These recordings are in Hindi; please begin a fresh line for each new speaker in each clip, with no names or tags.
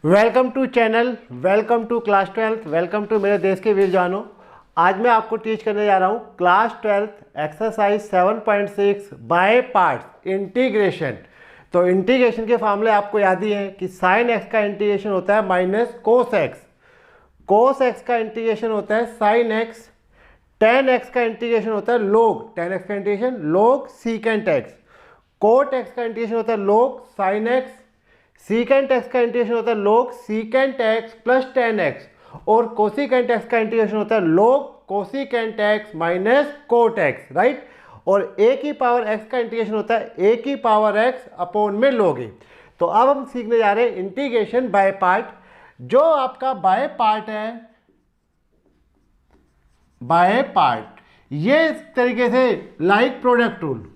Welcome to channel, welcome to class 12th, welcome to मेरे देश के वीर जवानों। आज मैं आपको टीच करने जा रहा हूँ class 12th exercise 7.6 by parts integration. तो इंटीग्रेशन के फार्मूले आपको याद ही हैं कि साइन एक्स का इंटीग्रेशन होता है minus cos x, cos x का इंटीग्रेशन होता है साइन एक्स, टेन एक्स का इंटीग्रेशन होता है लोग, टेन एक्स का इंटीग्रेशन लोग सीकेंट एक्स, कोट एक्स का इंटीग्रेशन होता है लोग साइन एक्स, सीकेंट एक्स का इंटीग्रेशन होता है लोग secant x plus ten x, और कोसिकेंट एक्स का इंटीग्रेशन होता है लोग cosecant x minus cot x, right. और ए की पावर एक्स का इंटीग्रेशन होता है ए की पावर एक्स अपॉन में लोग। तो अब हम सीखने जा रहे हैं इंटीग्रेशन बाय पार्ट। जो आपका बाय पार्ट है, बाय पार्ट ये इस तरीके से लाइक प्रोडक्ट रूल,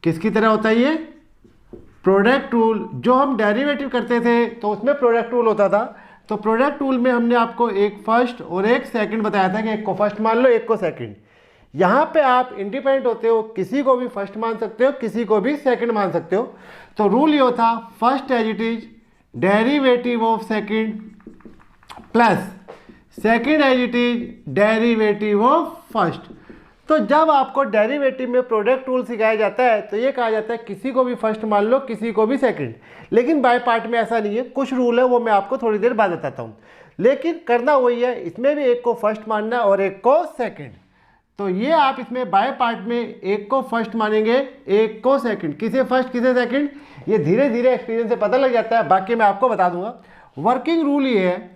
किसकी तरह होता है ये प्रोडक्ट रूल। जो हम डेरिवेटिव करते थे तो उसमें प्रोडक्ट रूल होता था। तो प्रोडक्ट रूल में हमने आपको एक फर्स्ट और एक सेकंड बताया था कि एक को फर्स्ट मान लो एक को सेकंड। यहाँ पे आप इंडिपेंडेंट होते हो, किसी को भी फर्स्ट मान सकते हो, किसी को भी सेकंड मान सकते हो। तो रूल ये होता first as it is derivative of second plus second as it is derivative of first. तो जब आपको डेरिवेटिव में प्रोडक्ट रूल सिखाया जाता है तो ये कहा जाता है किसी को भी फर्स्ट मान लो, किसी को भी सेकंड। लेकिन बाय पार्ट में ऐसा नहीं है, कुछ रूल है वो मैं आपको थोड़ी देर बाद बताता हूँ। लेकिन करना वही है, इसमें भी एक को फर्स्ट मानना और एक को सेकंड। तो ये आप इसमें बाय पार्ट में एक को फर्स्ट मानेंगे, एक को सेकंड। किसे फर्स्ट किसे सेकंड ये धीरे धीरे एक्सपीरियंस से पता लग जाता है, बाकी मैं आपको बता दूंगा। वर्किंग रूल ये है,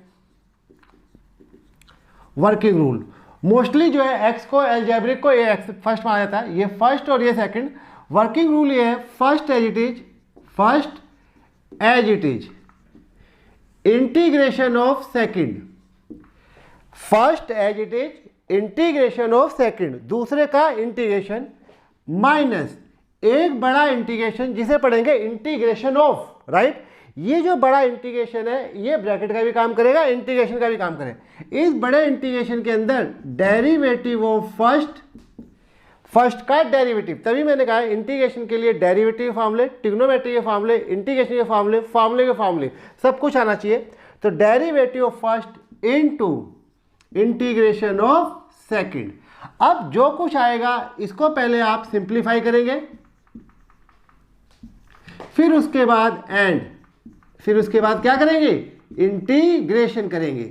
वर्किंग रूल मोस्टली जो है एक्स को एल्जेब्रिक को ये एक्स फर्स्ट माना जाता है, ये फर्स्ट और ये सेकंड। वर्किंग रूल ये है first as it is, first as it is integration of second, first as it is integration of second, दूसरे का इंटीग्रेशन माइनस एक बड़ा इंटीग्रेशन जिसे पढ़ेंगे इंटीग्रेशन ऑफ, राइट। ये जो बड़ा इंटीग्रेशन है ये ब्रैकेट का भी काम करेगा, इंटीग्रेशन का भी काम करेगा। इस बड़े इंटीग्रेशन के अंदर डेरिवेटिव ऑफ फर्स्ट, फर्स्ट का डेरिवेटिव, तभी मैंने कहा इंटीग्रेशन के लिए डेरिवेटिव फार्मूले, ट्रिग्नोमेट्री के फार्मूले, इंटीग्रेशन के फार्मूले, फार्मूले के फार्मूले सब कुछ आना चाहिए। तो derivative of first into integration of second. अब जो कुछ आएगा इसको पहले आप सिंप्लीफाई करेंगे, फिर उसके बाद एंड, फिर उसके बाद क्या करेंगे इंटीग्रेशन करेंगे।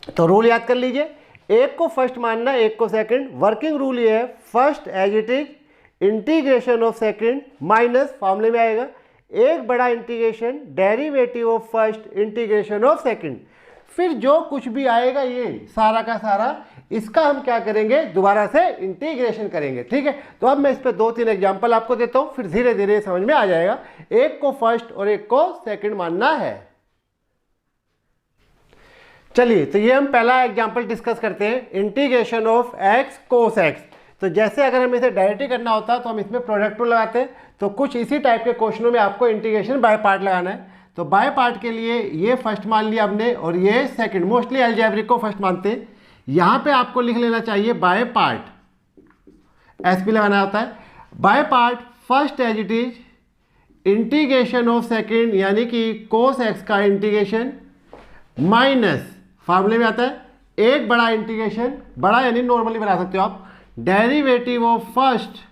तो रूल याद कर लीजिए, एक को फर्स्ट मानना एक को सेकंड। वर्किंग रूल ये है first as it is integration of second minus फॉर्मूले में आएगा एक बड़ा integration derivative of first integration of second. फिर जो कुछ भी आएगा ये सारा का सारा इसका हम क्या करेंगे दोबारा से इंटीग्रेशन करेंगे, ठीक है। तो अब मैं इस पे दो तीन एग्जांपल आपको देता हूं, फिर धीरे धीरे समझ में आ जाएगा। एक को फर्स्ट और एक को सेकंड मानना है। चलिए तो ये हम पहला एग्जांपल डिस्कस करते हैं, integration of x cos x. तो जैसे अगर हमें इसे डायरेक्टली करना होता तो हम इसमें प्रोडक्ट रूल लगाते हैं। तो कुछ इसी टाइप के क्वेश्चनों में आपको इंटीग्रेशन बाय पार्ट लगाना है। तो बाय पार्ट के लिए ये फर्स्ट मान लिया हमने और ये सेकंड, मोस्टली अलजेब्रिक को फर्स्ट मानते हैं। यहां पे आपको लिख लेना चाहिए बाय पार्ट, एस पी लगाना होता है। By part first as it is integration of second यानी कि कोस एक्स का इंटीग्रेशन माइनस फार्मूले में आता है एक बड़ा इंटीग्रेशन, बड़ा यानी नॉर्मली बना सकते हो आप, डेरिवेटिव ऑफ फर्स्ट,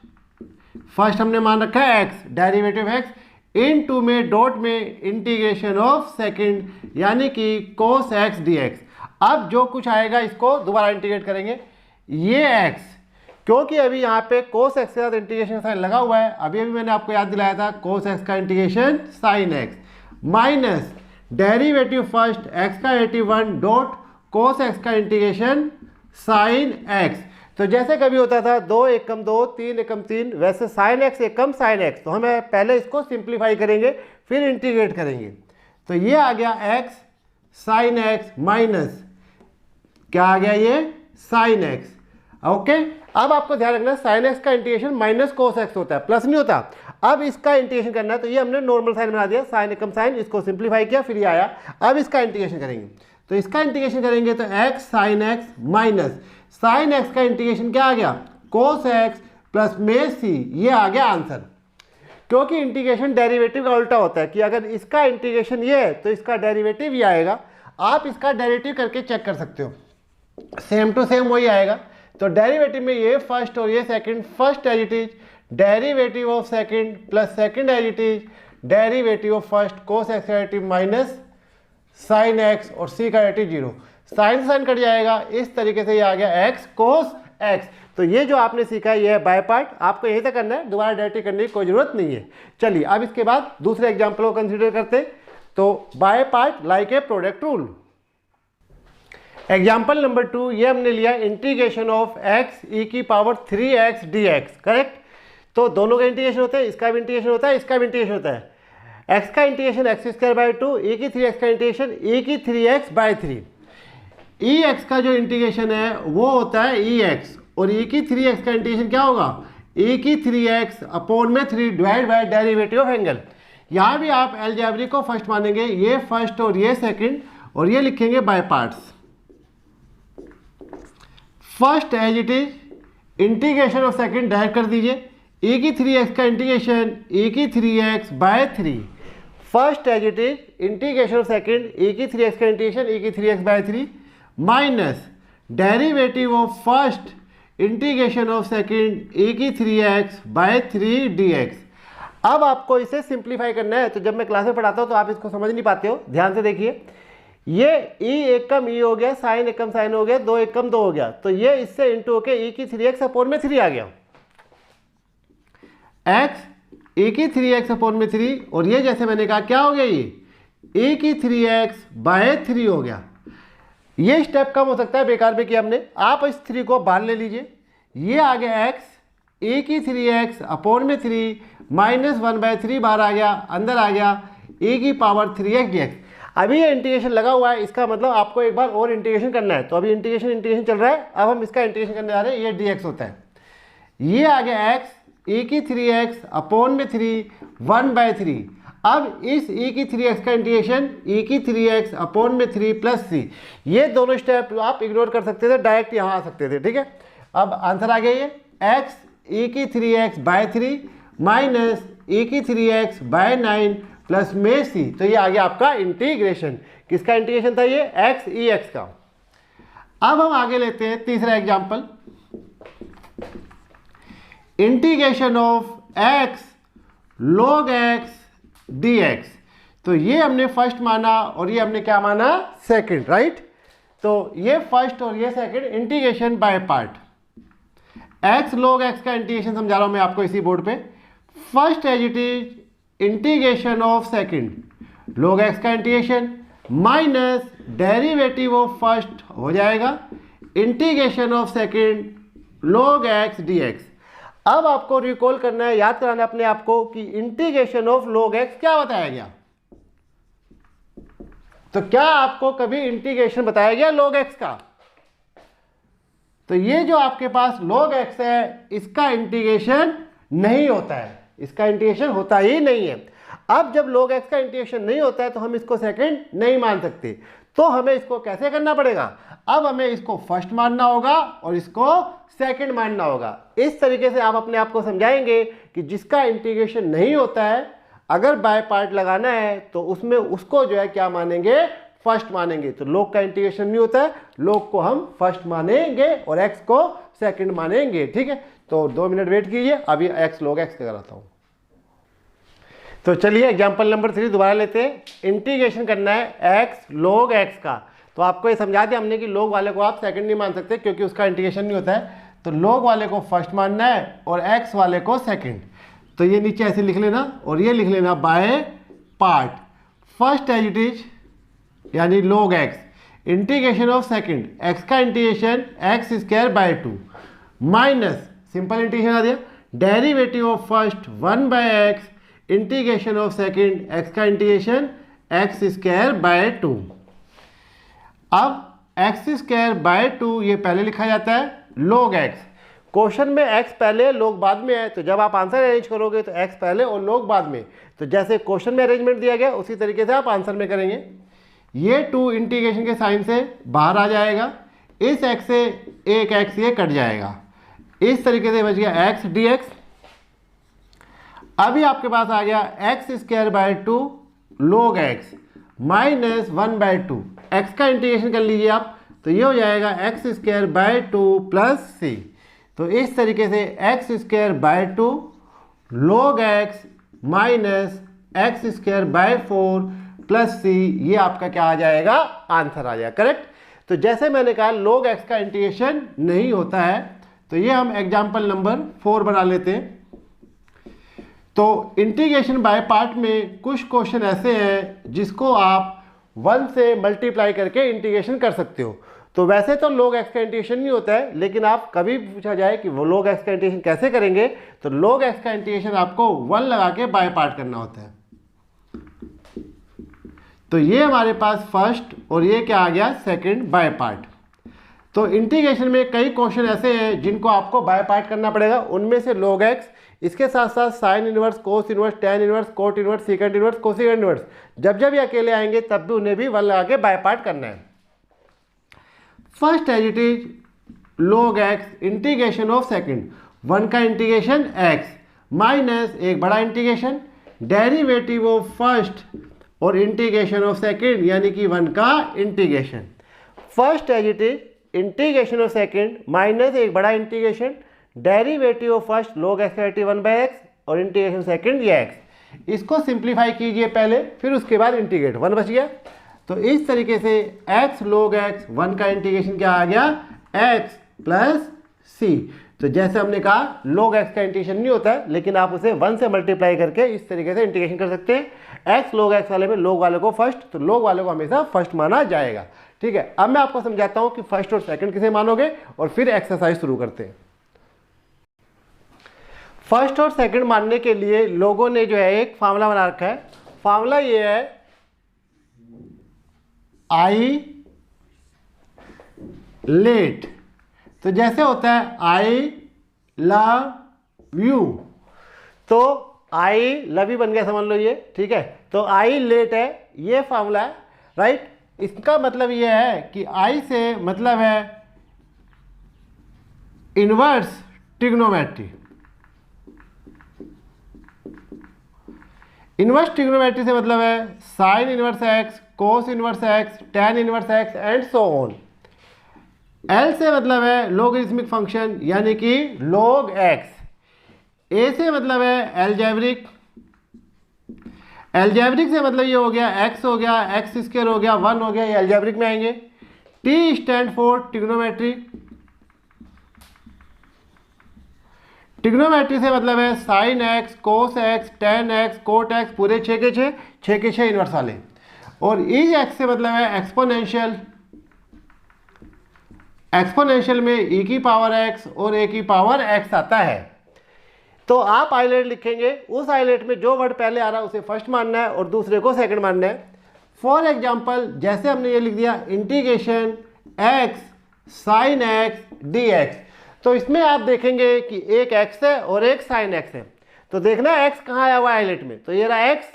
फर्स्ट हमने मान रखा है एक्स, डेरिवेटिव एक्स इनटू में डॉट में इंटीग्रेशन ऑफ सेकंड यानी कि कोस एक्स डीएक्स। अब जो कुछ आएगा इसको दोबारा इंटीग्रेट करेंगे। ये एक्स, क्योंकि अभी यहाँ पे कोस एक्स के साथ इंटीग्रेशन साइन लगा हुआ है, अभी अभी मैंने आपको याद दिलाया था कोस एक्स का integration sine x minus derivative first x का 81 डॉट कोस एक्स का इंटीग्रेशन साइन एक्स। तो जैसे कभी होता था 2 एकम 2 3 एकम 3, वैसे साइन एक्स एकम साइन एक्स। तो हमें पहले इसको सिंप्लीफाई करेंगे फिर इंटीग्रेट करेंगे। तो ये आ गया एक्स साइन एक्स माइनस क्या आ गया ये साइन एक्स, ओके। अब आपको ध्यान रखना साइन एक्स का इंटीग्रेशन माइनस कोस एक्स होता है, प्लस नहीं होता। अब इसका इंटीग्रेशन करना है तो ये हमने नॉर्मल साइन बना दिया, साइन एकम साइन, इसको सिंप्लीफाई किया फिर ये आया। अब इसका इंटीग्रेशन करेंगे, तो इसका इंटीग्रेशन करेंगे तो x sine x minus sine x का इंटीग्रेशन क्या आ गया कोस एक्स प्लस में सी, ये आ गया आंसर। क्योंकि इंटीग्रेशन डेरिवेटिव का उल्टा होता है कि अगर इसका इंटीग्रेशन ये है तो इसका डेरिवेटिव ये आएगा। आप इसका डेरिवेटिव करके चेक कर सकते हो, सेम टू सेम वही आएगा। तो डेरिवेटिव में ये फर्स्ट और ये second, first as it is derivative of second plus second as it is derivative of first cos x derivative minus sine x और सी का डेरिवेटिव 0, साइन साइन कट जाएगा। इस तरीके से ये आ गया एक्स कोस एक्स। तो ये जो आपने सीखा है ये है बाय पार्ट, आपको यही तक करना है, दोबारा डेरिवेटिव करने की कोई जरूरत नहीं है। चलिए अब इसके बाद दूसरे एग्जाम्पल को कंसिडर करते हैं। तो by part like a product rule. Example number 2, ये हमने लिया इंटीग्रेशन ऑफ एक्स ई की पावर 3x dx, करेक्ट। तो दोनों का इंटीग्रेशन होता है, इसका भी इंटीग्रेशन होता है, इसका भी इंटीग्रेशन होता है। x का इंटीग्रेशन x²/2, e की 3x का इंटीग्रेशन e की 3x/3। ex का जो इंटीग्रेशन है वो होता है ex और e की 3x का इंटीग्रेशन क्या होगा, e की 3x अपॉन में 3 divide by derivative of angle. यहाँ भी आप अलजेब्रिक को फर्स्ट मानेंगे, ये फर्स्ट और ये सेकंड, और ये लिखेंगे by parts. First as it is integration of second direct कर दीजिए, e की 3x का इंटीग्रेशन e की 3x/3। First as it is integration of second e की 3x का इंटीग्रेशन e की 3x/3 minus derivative of first integration of second e की 3x/3 dx। अब आपको इसे सिंप्लीफाई करना है। तो जब मैं क्लास में पढ़ाता हूँ तो आप इसको समझ नहीं पाते हो, ध्यान से देखिए। ये e एक कम e हो गया, साइन एक कम साइन हो गया, 2 एक कम 2 हो गया, तो ये इससे इंटू होके e की 3x अपॉन में 3 आ गया। x e की 3x अपॉन में 3, और ये जैसे मैंने कहा क्या हो गया, ये e की 3x/3 हो गया। ये स्टेप कम हो सकता है, बेकार में किया हमने। आप इस 3 को बाहर ले लीजिए, ये आ गया x e की 3x अपॉन में 3 माइनस 1/3 बाहर आ गया, अंदर आ गया e की पावर 3x dx। अभी ये इंटीग्रेशन लगा हुआ है, इसका मतलब आपको एक बार और इंटीग्रेशन करना है। तो अभी इंटीग्रेशन चल रहा है, अब हम इसका इंटीग्रेशन करने जा रहे हैं। ये dx होता है, ये आ गया x e की 3x अपॉन में 3 1/3। अब इस e की 3x का इंटीग्रेशन e की 3x अपॉन में 3 प्लस c। ये दोनों स्टेप आप इग्नोर कर सकते थे, डायरेक्ट यहाँ आ सकते थे, ठीक है। अब आंसर आ गया ये x e की 3x/3 माइनस e की 3x/9 प्लस में c। तो ये आ गया आपका इंटीग्रेशन। किसका इंटीग्रेशन था ये, x e x का। अब हम आगे लेते हैं तीसरा example, integration of x log x dx। तो ये हमने फर्स्ट माना और ये हमने क्या माना, सेकंड, राइट। तो ये फर्स्ट और ये second, integration by part. x log x का इंटीग्रेशन समझा रहा हूं मैं आपको इसी बोर्ड पे। First as it is integration of second log x का integration minus derivative of first हो जाएगा integration of second log x dx। अब आपको रिकॉल करना है, याद कराना अपने आप को कि इंटीग्रेशन ऑफ log x क्या बताया गया। तो क्या आपको कभी इंटीग्रेशन बताया गया log x का? तो ये जो आपके पास log x है इसका इंटीग्रेशन नहीं होता है, इसका इंटीग्रेशन होता ही नहीं है। अब जब log x का इंटीग्रेशन नहीं होता है तो हम इसको सेकंड नहीं मान सकते। तो हमें इसको कैसे करना पड़ेगा, अब हमें इसको फर्स्ट मानना होगा और इसको सेकंड मानना होगा। इस तरीके से आप अपने आप को समझाएंगे कि जिसका इंटीग्रेशन नहीं होता है अगर बाय पार्ट लगाना है तो उसमें उसको जो है क्या मानेंगे, फर्स्ट मानेंगे। तो log का इंटीग्रेशन नहीं होता है, log को हम फर्स्ट मानेंगे और x को सेकंड मानेंगे, ठीक है। तो 2 मिनट वेट कीजिए, अभी x log x कराता हूं। तो चलिए एग्जाम्पल नंबर 3 दोबारा लेते हैं। इंटीग्रेशन करना है x log x का। तो आपको ये समझा दिया हमने कि log वाले को आप सेकंड नहीं मान सकते क्योंकि उसका इंटीग्रेशन नहीं होता है। तो log वाले को फर्स्ट मानना है और x वाले को सेकंड। तो ये नीचे ऐसे लिख लेना और ये लिख लेना by part. First as it is यानी log x integration of second, x का integration x² 2 minus simple integration आ दिया derivative of first 1/x integration of second, x का इंटीग्रेशन x² 2। अब x² 2 ये पहले लिखा जाता है log x। क्वेश्चन में x पहले log बाद में है, तो जब आप आंसर अरेंज करोगे तो x पहले और log बाद में। तो जैसे क्वेश्चन में अरेंजमेंट दिया गया उसी तरीके से आप आंसर में करेंगे। ये 2 इंटीग्रेशन के साइन से बाहर आ जाएगा, इस x से एक x ये कट जाएगा, इस तरीके से बच गया x dx। अभी आपके पास आ गया x square by 2 log x minus 1/2। X का इंटीग्रेशन कर लीजिए आप, तो ये हो जाएगा x square by 2 plus C. तो इस तरीके से x square by 2 log x minus x square by 4 plus C, ये आपका क्या आ जाएगा, आंसर आ जाएगा। करेक्ट। तो जैसे मैंने कहा log x का इंटीग्रेशन नहीं होता है, तो ये हम एग्जाम्पल नंबर 4 बना लेते हैं। तो इंटीग्रेशन बाय पार्ट में कुछ क्वेश्चन ऐसे हैं जिसको आप 1 से मल्टीप्लाई करके इंटीग्रेशन कर सकते हो। तो वैसे तो log x का इंटीग्रेशन नहीं होता है, लेकिन आप कभी पूछा जाए कि वो log x का इंटीग्रेशन कैसे करेंगे, तो log x का इंटीग्रेशन आपको 1 लगा के बाय पार्ट करना होता है। तो ये हमारे पास फर्स्ट और ये क्या आ गया, सेकंड बाय पार्ट। तो इंटीग्रेशन में कई क्वेश्चन ऐसे हैं जिनको आपको बाय पार्ट करना पड़ेगा। उनमें से log x, इसके साथ साथ sine inverse, cos inverse, tan inverse, cot inverse, secant inverse, cosecant inverse, जब जब ये अकेले आएंगे तब भी उन्हें भी 1 लगा के बाय पार्ट करना है। First as it is log x integration of second, 1 का इंटीग्रेशन x माइनस एक बड़ा इंटीग्रेशन डेरिवेटिव ऑफ फर्स्ट और इंटीग्रेशन ऑफ सेकंड यानी कि 1 का integration. First as it is integration of second minus एक बड़ा integration derivative of first log x 1/x और इंटीग्रेशन सेकंड ये x। इसको सिंप्लीफाई कीजिए पहले, फिर उसके बाद इंटीग्रेट, 1 बच गया। तो इस तरीके से x log x 1 का इंटीग्रेशन क्या आ गया, x प्लस सी। तो जैसे हमने कहा log x का इंटीग्रेशन नहीं होता है, लेकिन आप उसे 1 से मल्टीप्लाई करके इस तरीके से इंटीग्रेशन कर सकते हैं। x log x वाले में log वाले को फर्स्ट, तो log वाले को हमेशा फर्स्ट माना जाएगा। ठीक है, अब मैं आपको समझाता हूं कि फर्स्ट और सेकंड किसे मानोगे और फिर एक्सरसाइज शुरू करते हैं। फर्स्ट और सेकंड मानने के लिए लोगों ने जो है एक फार्मूला बना रखा है। फार्मूला ये है आई लेट। तो जैसे होता है आई लव यू, तो आई लव यू बन गया, समझ लो ये। ठीक है, तो आई लेट है, ये फार्मूला है, राइट। इसका मतलब ये है कि आई से मतलब है इनवर्स ट्रिग्नोमेट्री। इनवर्स ट्रिग्नोमेट्री से मतलब है sign inverse x, cos inverse x, tan inverse x and so on. L से मतलब है लोगरिथमिक फंक्शन यानी कि log x। ए से मतलब है एल्जेब्रिक। एल्जेब्रिक से मतलब ये हो गया x हो गया, एक्स स्क्वायर हो गया, 1 हो गया, ये एल्जेब्रिक में आएंगे। T stand for trigonometry. Trigonometry से मतलब है sine x, cos x, tan x, cot x, पूरे 6 के 6 इनवर्स वाले। और ई एक्स से मतलब है एक्सपोनेंशियल। एक्सपोनेंशियल में ई की पावर एक्स और ए की पावर एक्स आता है। तो आप आइलेट लिखेंगे, उस आइलेट में जो वर्ड पहले आ रहा है उसे फर्स्ट मानना है और दूसरे को सेकंड मानना है। फॉर एग्जांपल जैसे हमने ये लिख दिया integration x sine x D x, तो इसमें आप देखेंगे कि एक x है और एक साइन x है। तो देखना x कहाँ आया हुआ है आइलेट में, तो ये रहा x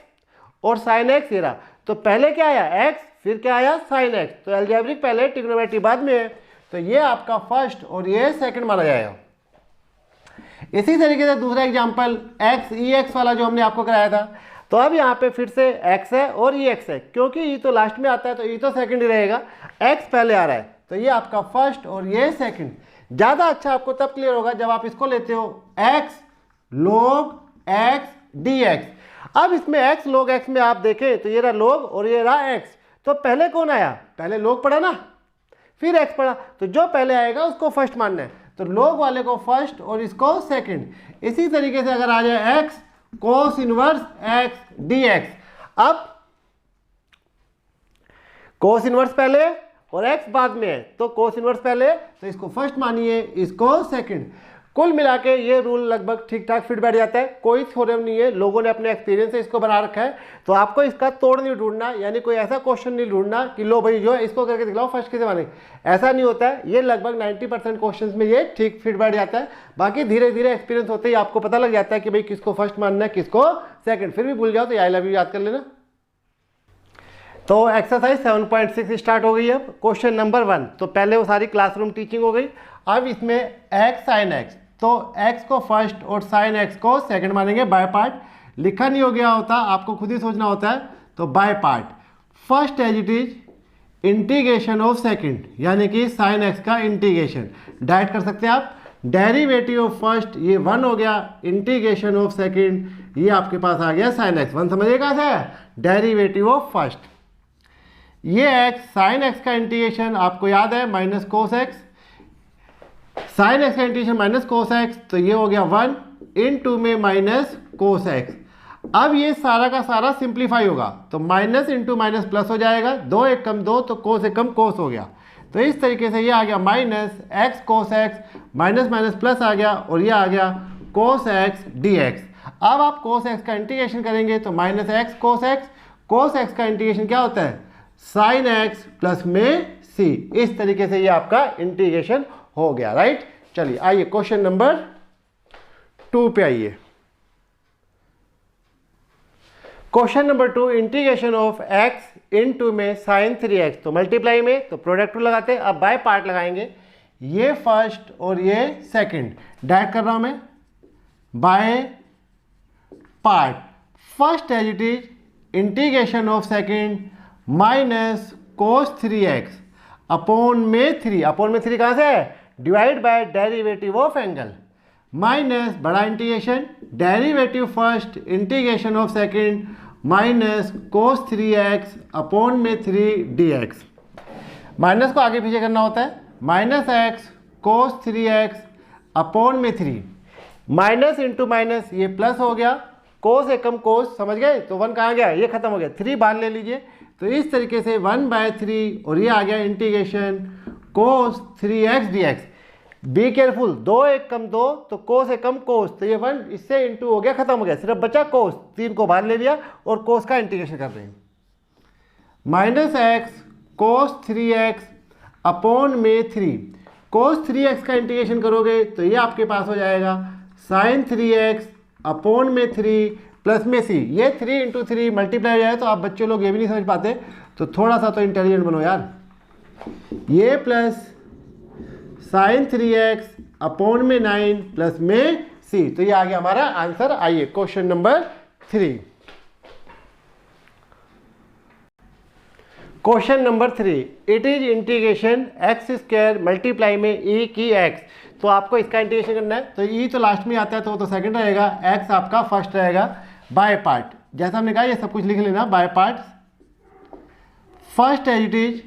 और साइन x ये रहा। तो पहले क्या आया x, फिर क्या आया साइन x। तो एल्जेब्रिक पहले, ट्रिग्नोमेट्री बाद में है, तो ये आपका फर्स्ट और ये सेकंड माना जाएगा। इसी तरीके से दूसरा एग्जांपल x ई एक्स वाला जो हमने आपको कराया था। तो अब यहाँ पे फिर से x है और ई एक्स है, क्योंकि ई तो लास्ट में आता है तो ई तो सेकंड ही रहेगा, x पहले आ रहा है, तो ये आपका फर्स्ट और ये सेकंड। ज़्यादा अच्छा आपको तब क्लियर होगा जब आप इसको लेते हो x log x dx। अब इसमें x log x में आप देखें तो ये रहा log और ये रहा x। तो पहले कौन आया, पहले log पढ़ा ना, फिर x पढ़ा, तो जो पहले आएगा उसको फर्स्ट मानना है। तो log वाले को फर्स्ट और इसको सेकंड। इसी तरीके से अगर आ जाए x cos inverse x dx, अब cos इनवर्स पहले और x बाद में है, तो cos इनवर्स पहले, तो इसको फर्स्ट मानिए, इसको सेकंड। कुल मिला के ये रूल लगभग ठीक ठाक फिट बैठ जाता है, कोई थ्योरम नहीं है, लोगों ने अपने एक्सपीरियंस से इसको बना रखा है। तो आपको इसका तोड़ नहीं ढूंढना, यानी कोई ऐसा क्वेश्चन नहीं ढूंढना कि लो भाई जो है इसको करके दिखलाओ फर्स्ट किसे माने, ऐसा नहीं होता है। ये लगभग 90% क्वेश्चन में ये ठीक फिट बैठ जाता है। बाकी धीरे धीरे एक्सपीरियंस होते ही आपको पता लग जाता है कि भाई किसको फर्स्ट मानना है, किसको सेकंड। फिर भी भूल जाओ तो आई लव यू याद कर लेना। तो एक्सरसाइज 7.6 स्टार्ट हो गई। अब क्वेश्चन नंबर 1, तो पहले वो सारी क्लासरूम टीचिंग हो गई। अब इसमें x sin x, तो x को फर्स्ट और साइन x को सेकंड मानेंगे बाय पार्ट। लिखा नहीं हो गया होता, आपको खुद ही सोचना होता है। तो by part first as it is integration of second, यानी कि साइन x का इंटीग्रेशन डायरेक्ट कर सकते हैं आप। डेरिवेटिव ऑफ फर्स्ट ये 1 हो गया, इंटीग्रेशन ऑफ सेकंड ये आपके पास आ गया साइन x। 1 समझिए कहाँ से है, डेरिवेटिव ऑफ फर्स्ट। ये x साइन x का इंटीग्रेशन आपको याद है minus cos x, sine x का इंटीग्रेशन माइनस कोस x, तो ये हो गया 1 इन 2 में माइनस कोस x। अब ये सारा का सारा सिंप्लीफाई होगा, तो माइनस इंटू माइनस प्लस हो जाएगा, 2 एक कम 2, तो कोस एक कम कोस हो गया। तो इस तरीके से ये आ गया minus x cos x, minus minus plus आ गया, और ये आ गया कोस एक्स डी एक्स। अब आप कोस एक्स का इंटीग्रेशन करेंगे तो माइनस एक्स, कोस एक्स का इंटीग्रेशन क्या होता है, साइन एक्स प्लस में सी। इस तरीके से ये आपका इंटीग्रेशन हो गया, राइट। चलिए आइए क्वेश्चन नंबर 2 पे आइए। Question number 2, integration of x into में साइन 3x, तो मल्टीप्लाई में तो प्रोडक्ट टू लगाते हैं। अब बाय पार्ट लगाएंगे, ये फर्स्ट और ये सेकंड डायरेक्ट कर रहा हूं मैं। By part first as it is integration of second minus cos 3x upon में 3, अपॉन में 3 कहां से है, divide by derivative of angle, minus बड़ा integration derivative first integration of second minus cos 3x upon में 3 dx। माइनस को आगे पीछे करना होता है, माइनस एक्स कोस 3x अपॉन में 3, माइनस इंटू माइनस ये प्लस हो गया, कोस एक कम कोस, समझ गए। तो 1 कहाँ गया, ये खत्म हो गया, 3 बाहर ले लीजिए। तो इस तरीके से 1/3 और ये आ गया integration cos 3x dx। Be careful, 2 एक कम 2, तो कोस एक कम कोस, तो ये 1 इससे इंटू हो गया, खत्म हो गया, सिर्फ बचा कोस, 3 को बाहर ले लिया और कोस का इंटीग्रेशन कर रहे हैं। माइनस एक्स कोस 3x अपॉन में 3, कोस 3x का इंटीग्रेशन करोगे तो ये आपके पास हो जाएगा साइन 3x अपॉन में 3 प्लस में सी। ये 3 इंटू 3 मल्टीप्लाई हो जाए तो आप बच्चे लोग ये भी नहीं समझ पाते, तो थोड़ा सा तो इंटेलिजेंट बनो यार। ये प्लस साइन 3x अपॉन में 9 प्लस में सी, तो ये आ गया हमारा आंसर। आइए question number 3। Question number 3, it is integration x square multiply में ई की एक्स। तो आपको इसका इंटीग्रेशन करना है, तो ई तो लास्ट में आता है तो सेकंड रहेगा, एक्स आपका फर्स्ट रहेगा। बाय पार्ट जैसा हमने कहा ये सब कुछ लिख लेना, by part first as it is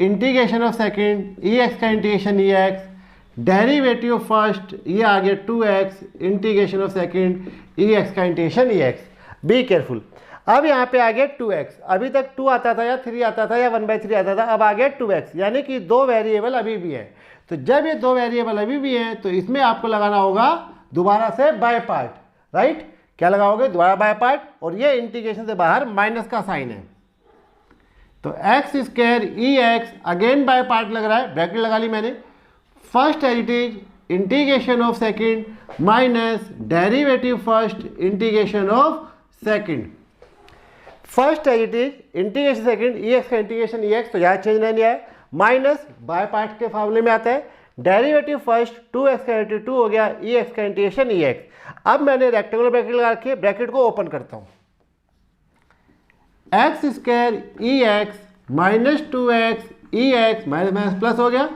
integration of second E x का इंटीग्रेशन ई एक्स, डेरिवेटिव फर्स्ट ये आ गया 2x integration of second E x का integration E x. Be careful, अब यहाँ पे आ गया 2x, अभी तक 2 आता था या 3 आता था या 1/3 आता था, अब आ गया 2x, यानी कि 2 वेरिएबल अभी भी है। तो जब ये 2 वेरिएबल अभी भी है तो इसमें आपको लगाना होगा दोबारा से बाय पार्ट, राइट। क्या लगाओगे, दोबारा बाय पार्ट, और ये इंटीग्रेशन से बाहर माइनस का साइन है, तो x square e x again by part लग रहा है, ब्रैकेट लगा ली मैंने। First as it is integration of second minus derivative first integration of second. First as it is integration second E x का इंटीग्रेशन ई एक्स, तो यहाँ चेंज नहीं आया, माइनस बाय पार्ट के फॉर्मूले में आता है डेरिवेटिव फर्स्ट 2x का इंटीग्रेशन 2 हो गया, ई एक्स का इंटीग्रेशन ई एक्स। अब मैंने रेक्टेंगुलर ब्रैकेट लगा रखी है, ब्रैकेट को ओपन करता हूँ, x square e x minus 2x ई एक्स माइनस माइनस प्लस हो गया,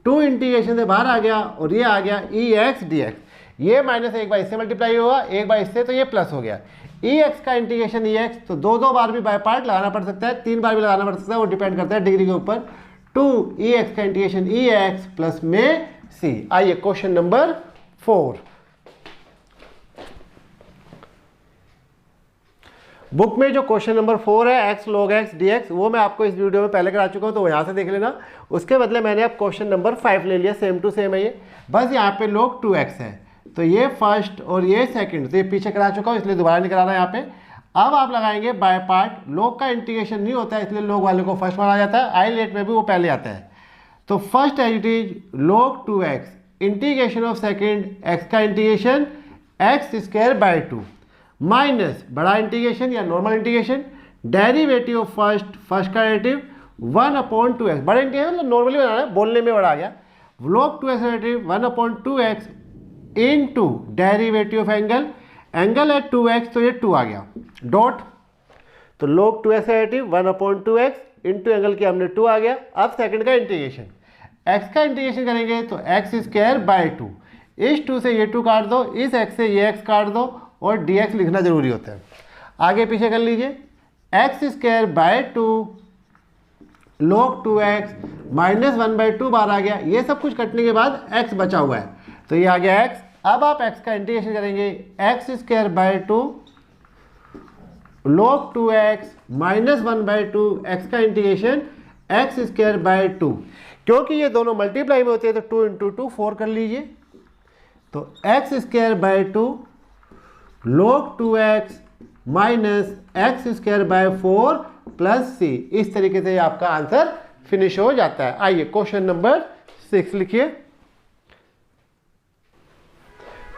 2 इंटीग्रेशन से बाहर आ गया और ये आ गया ई एक्स डी एक्स। ये माइनस एक बार इससे मल्टीप्लाई होगा, एक बार इससे, तो ये प्लस हो गया। ई एक्स का इंटीग्रेशन ई एक्स, तो 2 बार भी बाय पार्ट लगाना पड़ सकता है, 3 बार भी लगाना पड़ सकता है, वो डिपेंड करता है डिग्री के ऊपर। 2 ई एक्स का इंटीग्रेशन ई एक्स प्लस में सी। आइए क्वेश्चन नंबर 4। बुक में जो क्वेश्चन नंबर 4 है x log x D x, वो मैं आपको इस वीडियो में पहले करा चुका हूँ, तो यहाँ से देख लेना। उसके बदले मैंने अब क्वेश्चन नंबर 5 ले लिया, सेम टू सेम है ये, बस यहाँ पे लॉग 2x है, तो ये फर्स्ट और ये सेकंड, तो ये पीछे करा चुका हूँ इसलिए दोबारा नहीं कराना यहाँ पे। अब आप लगाएंगे बाय पार्ट, लॉग का इंटीग्रेशन नहीं होता है इसलिए लॉग वाले को फर्स्ट माना जाता है, आई लेट में भी वो पहले आता है। तो first as it is log 2x integration of second x का integration x square by 2 minus बड़ा इंटीग्रेशन या normal integration derivative of first का डेरिवेटिव 1/2x, बड़ा इंटीग्रेशन मतलब नॉर्मली बनाना है, बोलने में बड़ा आ गया, log 2x derivative 1/2x into derivative of angle, angle है 2x तो ये 2 आ गया डॉट, तो log 2x का डेरिवेटिव 1/2x इंटू एंगल की हमने 2 आ गया। अब सेकंड का इंटीग्रेशन, x का इंटीग्रेशन करेंगे तो x स्क्वायर बाय 2, इस 2 से ये 2 काट दो, इस x से ये x काट दो और dx लिखना जरूरी होता है। आगे पीछे कर लीजिए, x square by 2 log 2x minus 1/2 बार आ गया, ये सब कुछ कटने के बाद x बचा हुआ है तो ये आ गया x। अब आप x का इंटीग्रेशन करेंगे, x square by 2 log 2x minus 1/2 x का इंटीग्रेशन x स्क्वायर बाय 2, क्योंकि ये दोनों मल्टीप्लाई में होते हैं तो 2 इंटू 2 4 कर लीजिए, तो x square by 2 log 2x minus x square by 4 plus c। इस तरीके से आपका आंसर फिनिश हो जाता है। आइए क्वेश्चन नंबर 6 लिखिए।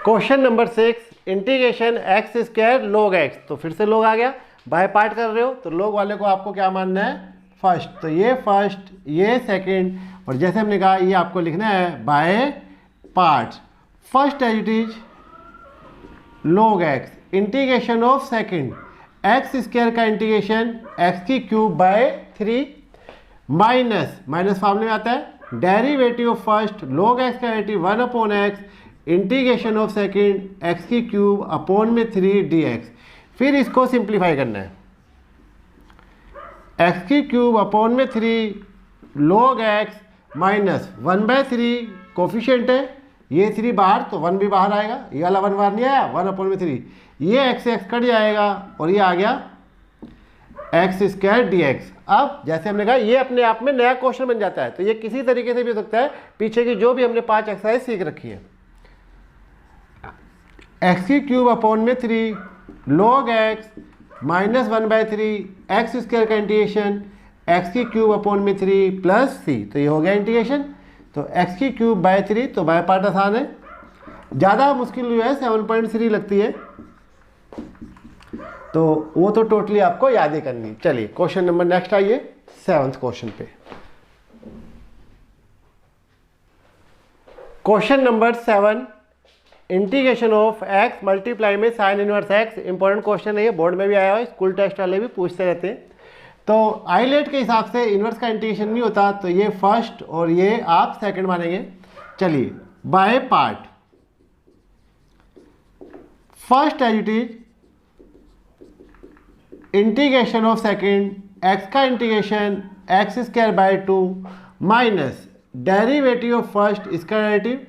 Question number 6, integration x square log x, तो फिर से log आ गया, बाय पार्ट कर रहे हो तो log वाले को आपको क्या मानना है, फर्स्ट, तो ये फर्स्ट ये सेकंड, और जैसे हमने कहा ये आपको लिखना है by part. First as it is log x, integration of second x square का इंटीग्रेशन एक्स की क्यूब बाय 3 माइनस माइनस फॉर्मूले में आता है derivative of first log x का derivative 1/x integration of second x की क्यूब अपॉन में 3 dx। फिर इसको सिंप्लीफाई करना है, एक्स की क्यूब अपॉन में 3 log x माइनस 1/3 कोफिशिएंट है, ये 3 बाहर तो 1 भी बाहर आएगा, ये वाला 1 बाहर नहीं आया, 1/3, ये x से x कट जाएगा और ये आ गया एक्स स्क्वायर dx। अब जैसे हमने कहा ये अपने आप में नया क्वेश्चन बन जाता है, तो ये किसी तरीके से भी हो सकता है, पीछे की जो भी हमने 5 एक्सरसाइज सीख रखी है। एक्स की क्यूब अपॉन में 3 log x minus 1/3 x square का इंटीग्रेशन एक्स की क्यूब अपॉन में 3 प्लस c, तो ये हो गया इंटीग्रेशन। तो एक्स की क्यूब बाय 3, तो बाय पार्ट आसान है, ज़्यादा मुश्किल जो है 7.3 लगती है, तो वो तो टोटली आपको याद ही करनी। चलिए क्वेश्चन नंबर नेक्स्ट आइए 7th क्वेश्चन पे। Question number 7, integration of x multiply में sine inverse x। Important question है ये, बोर्ड में भी आया हुआ, स्कूल टेस्ट वाले भी पूछते रहते हैं। तो आईलेट के हिसाब से इनवर्स का इंटीग्रेशन नहीं होता, तो ये फर्स्ट और ये आप सेकंड मानेंगे। चलिए by part, first as it is integration of second x का integration x square by 2 minus derivative of first, इसका derivative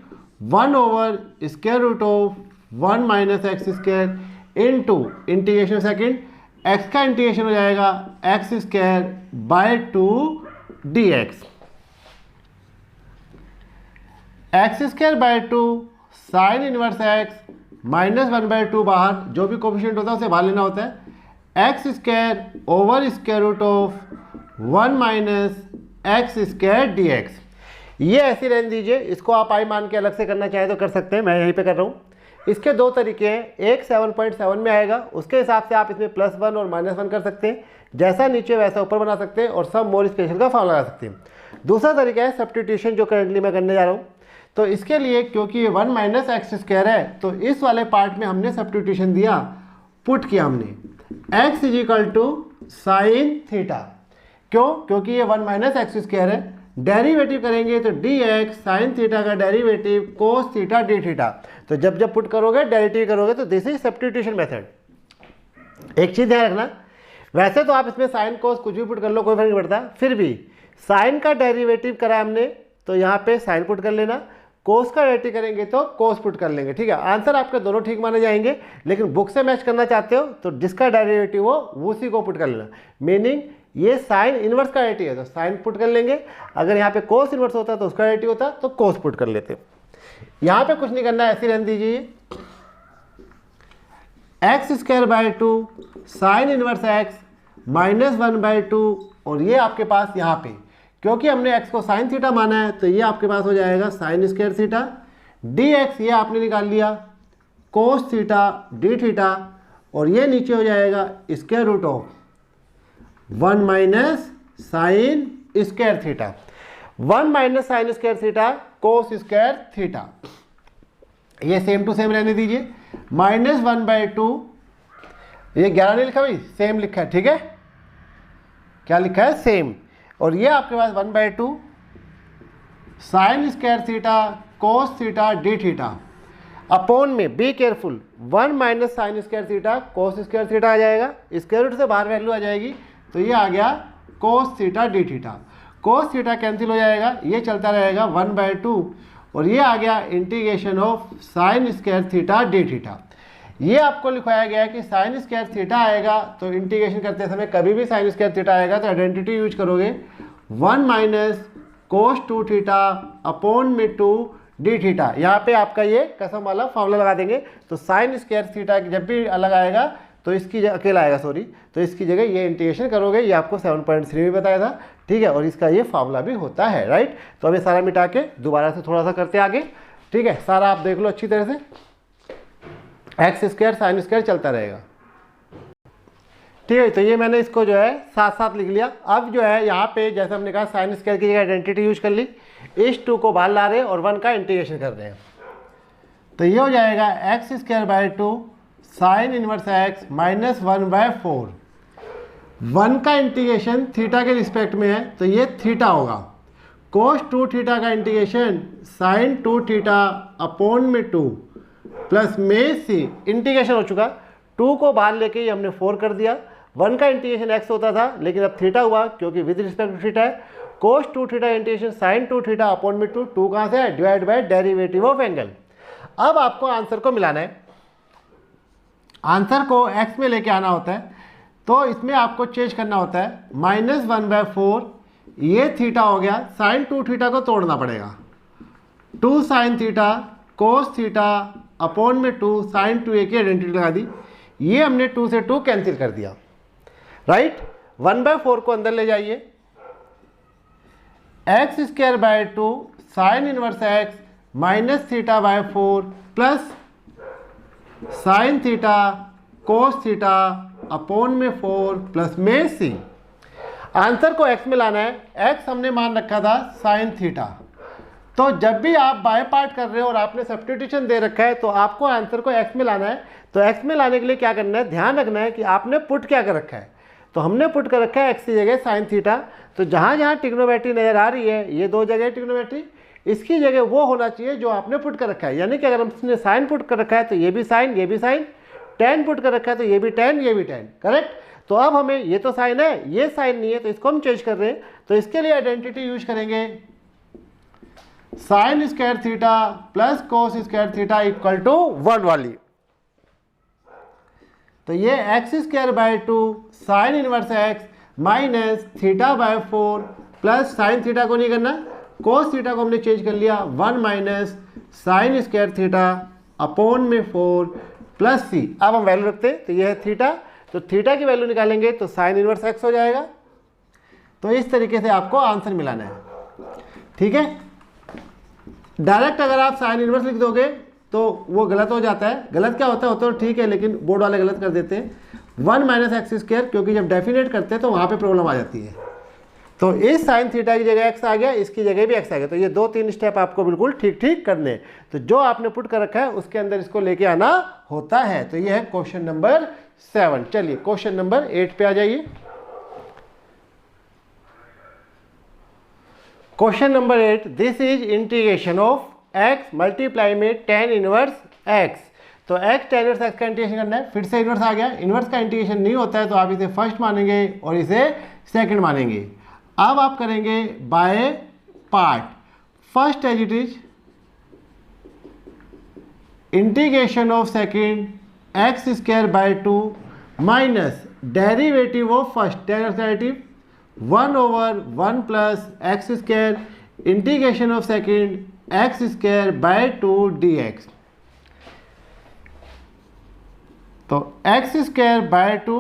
1/√1 minus x square into integration second x का इंटीग्रेशन हो जाएगा x square by 2 dx। X square by 2 sine inverse x minus 1/2 बाहर, जो भी कोफिशिएंट होता है उसे बाहर लेना होता है, x square over square root of 1 minus x square dx। ये ऐसी रहने दीजिए, इसको आप आई मान के अलग से करना चाहे तो कर सकते हैं, मैं यहीं पे कर रहा हूँ। इसके दो तरीके हैं, एक 7.7 में आएगा, उसके हिसाब से आप इसमें +1 और -1 कर सकते हैं, जैसा नीचे वैसा ऊपर बना सकते हैं, और सब मोर स्पेशल का फॉर्मूला लगा सकते हैं। दूसरा तरीका है सब्स्टिट्यूशन, जो करंटली मैं करने जा रहा हूँ। तो इसके लिए क्योंकि ये 1 माइनस एक्स स्क्वायर है, तो इस वाले पार्ट में हमने सब्स्टिट्यूशन दिया, पुट किया हमने x is equal to sine theta. क्यों? क्योंकि ये 1 माइनस एक्स स्क्वायर है, डेरिवेटिव करेंगे तो dx साइन थीटा का derivative cos theta D theta. तो जब जब पुट करोगे डेरिवेटिव करोगे तो दिस इज सब्स्टिट्यूशन मेथड। एक चीज़ ध्यान रखना, वैसे तो आप इसमें साइन कोस कुछ भी पुट कर लो, कोई फर्क नहीं पड़ता, फिर भी साइन का डेरिवेटिव करा हमने तो यहाँ पे साइन पुट कर लेना, कोस का डेरिवेटिव करेंगे तो कोस पुट कर लेंगे, ठीक है। आंसर आपके दोनों ठीक माने जाएंगे, लेकिन बुक से मैच करना चाहते हो तो जिसका डेरिवेटिव हो वो उसी को पुट कर लेना। मीनिंग ये साइन इनवर्स का डेरिवेटिव है तो साइन पुट कर लेंगे, अगर यहाँ पे कोस इनवर्स होता तो उसका डेरिवेटिव होता तो कोस पुट कर लेते। यहाँ पे कुछ नहीं करना, ऐसे रहने दीजिए, x square by 2 sine inverse x minus 1/2, और ये आपके पास यहाँ पे क्योंकि हमने x को साइन थीटा माना है तो ये आपके पास हो जाएगा साइन स्क्वायर थीटा, dx ये आपने निकाल लिया कोस थीटा डी थीटा, और ये नीचे हो जाएगा square root of 1 minus sine square theta, 1 minus sine square theta cos square theta. ये सेम टू सेम रहने दीजिए, -1/2, ये 11 नहीं लिखा भाई, सेम लिखा है, ठीक है, क्या लिखा है, सेम। और ये आपके पास 1/2 sine square theta cos theta D theta upon में, be careful, 1 minus sine square theta cos square theta आ जाएगा, स्क्वायर रूट से बाहर वैल्यू आ जाएगी, तो ये आ गया cos theta D theta. Cos theta cancel हो जाएगा, ये चलता रहेगा 1/2, और ये आ गया integration of sine square theta D theta. ये आपको लिखवाया गया है कि साइन स्क्वायर थीटा आएगा तो इंटीग्रेशन करते समय कभी भी साइन स्क्वायर थीटा आएगा तो आइडेंटिटी यूज करोगे, 1 माइनस कोस 2 थीटा अपॉन में 2 डी थीटा। यहाँ पे आपका ये कसम वाला फॉर्मूला लगा देंगे, तो साइन स्क्वायर थीटा जब भी अलग आएगा तो इसकी अकेला आएगा, सॉरी, तो इसकी जगह ये इंटीग्रेशन करोगे, ये आपको 7.3 में बताया था, ठीक है, और इसका ये फार्मूला भी होता है, राइट। तो अभी सारा मिटा के दोबारा से थोड़ा सा करते आगे, ठीक है, सारा आप देख लो अच्छी तरह से, एक्स स्क्वायर साइन स्क्वायर चलता रहेगा, ठीक है। तो ये मैंने इसको जो है साथ साथ लिख लिया। अब जो है यहाँ पे जैसे हमने कहा साइन स्क्वायर की जगह आइडेंटिटी यूज कर ली, इस 2 को बाहर ला रहे हैं और 1 का इंटीग्रेशन कर रहे हैं, तो ये हो जाएगा x²/2 साइन इनवर्स x -1/4। 1 का इंटीग्रेशन थीटा के रिस्पेक्ट में है तो ये थीटा होगा, कोस 2 थीटा का इंटीग्रेशन साइन 2 थीटा अपॉन में 2 प्लस में सी, इंटीग्रेशन हो चुका, 2 को बाहर लेके ये हमने 4 कर दिया, 1 का इंटीग्रेशन x होता था लेकिन अब थीटा हुआ क्योंकि विद रिस्पेक्ट टू थीटा है, cos 2 theta integration sine 2 theta upon में 2, 2 कहाँ से है, divide by derivative of angle. अब आपको आंसर को मिलाना है, आंसर को x में लेके आना होता है, तो इसमें आपको चेंज करना होता है, -1/4 ये थीटा हो गया, साइन 2 थीटा को तोड़ना पड़ेगा, 2 sine theta cos theta upon में 2 साइन 2a की आइडेंटिटी लगा दी, ये हमने 2 से 2 कैंसिल कर दिया, राइट। 1/4 को अंदर ले जाइए, x²/2 sine inverse x -θ/4 plus sine theta cos theta upon में 4 प्लस में c। आंसर को x में लाना है, x हमने मान रखा था साइन थीटा, तो जब भी आप बाय पार्ट कर रहे हो और आपने सब्स्टिट्यूशन दे रखा है तो आपको आंसर को x में लाना है। तो x में लाने के लिए क्या करना है, ध्यान रखना है कि आपने पुट क्या कर रखा है, तो हमने पुट कर रखा है x की जगह साइन थीटा, तो जहाँ जहाँ ट्रिग्नोमेट्री नजर आ रही है, ये 2 जगह ट्रिग्नोमेट्री, इसकी जगह वो होना चाहिए जो आपने पुट कर रखा है, यानी कि अगर हमने साइन पुट कर रखा है तो ये भी साइन, ये भी साइन, टेन पुट कर रखा है तो ये भी टेन, ये भी टेन, करेक्ट। तो अब हमें ये तो साइन है, ये साइन नहीं है, तो इसको हम चेंज कर रहे हैं, तो इसके लिए आइडेंटिटी यूज करेंगे, sine square theta plus cos square theta equal to 1 वाली, तो ये x²/2 sine inverse x -θ/4 plus sine theta को नहीं करना, कोस थीटा को हमने चेंज कर लिया, 1 minus sine square theta upon में 4 प्लस c। अब हम वैल्यू रखते हैं, तो ये है थीटा, तो थीटा की वैल्यू निकालेंगे तो साइन इनवर्स x हो जाएगा। तो इस तरीके से आपको आंसर मिलाना है, ठीक है। डायरेक्ट अगर आप साइन इनवर्स लिख दोगे तो वो गलत हो जाता है, गलत क्या होता है, तो ठीक है, लेकिन बोर्ड वाले गलत कर देते हैं, 1 माइनस x², क्योंकि जब डेफिनेट करते हैं तो वहाँ पे प्रॉब्लम आ जाती है। तो इस साइन थीटा की जगह x आ गया, इसकी जगह भी x आ गया, तो ये 2-3 स्टेप आपको बिल्कुल ठीक ठीक करने हैं। तो जो आपने पुट कर रखा है उसके अंदर इसको लेके आना होता है। तो ये है क्वेश्चन नंबर 7। चलिए क्वेश्चन नंबर 8 पे आ जाइए। Question number 8, this is integration of x multiply में tan इनवर्स x। तो x tan इनवर्स x का इंटीग्रेशन करना है, फिर से इनवर्स आ गया, इनवर्स का इंटीग्रेशन नहीं होता है तो आप इसे फर्स्ट मानेंगे और इसे सेकंड मानेंगे। अब आप करेंगे by part, first as it is integration of second x²/2 minus derivative of first, derivative 1/1 plus x² integration of second x²/2 dx। तो x²/2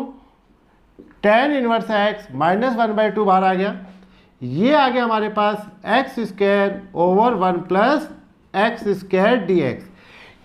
tan इनवर्स x -1/2 बाहर आ गया, ये आ गया हमारे पास x²/1 प्लस x² dx।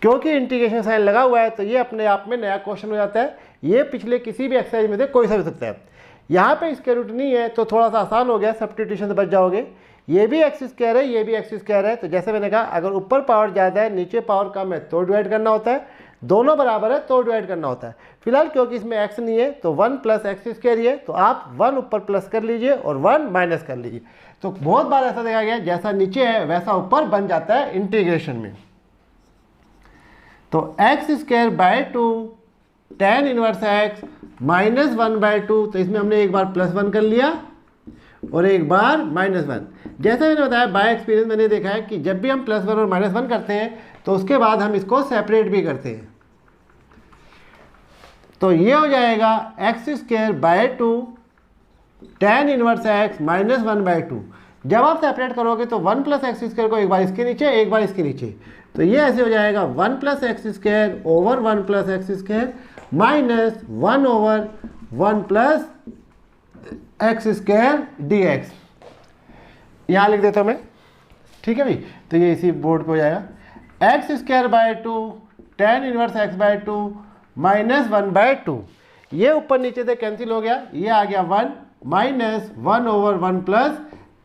क्योंकि इंटीग्रेशन साइन लगा हुआ है तो ये अपने आप में नया क्वेश्चन हो जाता है, ये पिछले किसी भी एक्सरसाइज में से कोई सा हो सकता है। यहाँ पे स्क्वायर रूट नहीं है तो थोड़ा सा आसान हो गया, सब्स्टिट्यूशन से बच जाओगे। ये भी एक्स स्क्वायर है, ये भी एक्स स्क्वायर है। तो जैसे मैंने कहा अगर ऊपर पावर ज़्यादा है नीचे पावर कम है तो डिवाइड करना होता है, दोनों बराबर है तो डिवाइड करना होता है। फिलहाल क्योंकि इसमें एक्स नहीं है तो 1 प्लस एक्स स्क्वायर ही है, तो आप 1 ऊपर प्लस कर लीजिए और 1 माइनस कर लीजिए। तो बहुत बार ऐसा देखा गया जैसा नीचे है वैसा ऊपर बन जाता है इंटीग्रेशन में। तो x square by 2 tan inverse x minus 1/2, तो इसमें हमने एक बार +1 कर लिया और एक बार -1। जैसा मैंने बताया बाय एक्सपीरियंस मैंने देखा है कि जब भी हम +1 और -1 करते हैं तो उसके बाद हम इसको सेपरेट भी करते हैं। तो ये हो जाएगा x square by 2 tan inverse x minus 1/2। जब आप सेपरेट करोगे तो 1 प्लस एक्स स्क्वायर को एक बार इसके नीचे एक बार इसके नीचे, तो ये ऐसे हो जाएगा 1 plus x square over 1 plus x square minus 1 over 1 plus x square d x. यहाँ लिख देता हूँ मैं, ठीक है भाई। तो ये इसी बोर्ड पे हो जाएगा x square by 2 tan inverse x by 2 minus 1/2। ये ऊपर नीचे से कैंसिल हो गया, ये आ गया 1 minus 1 over 1 plus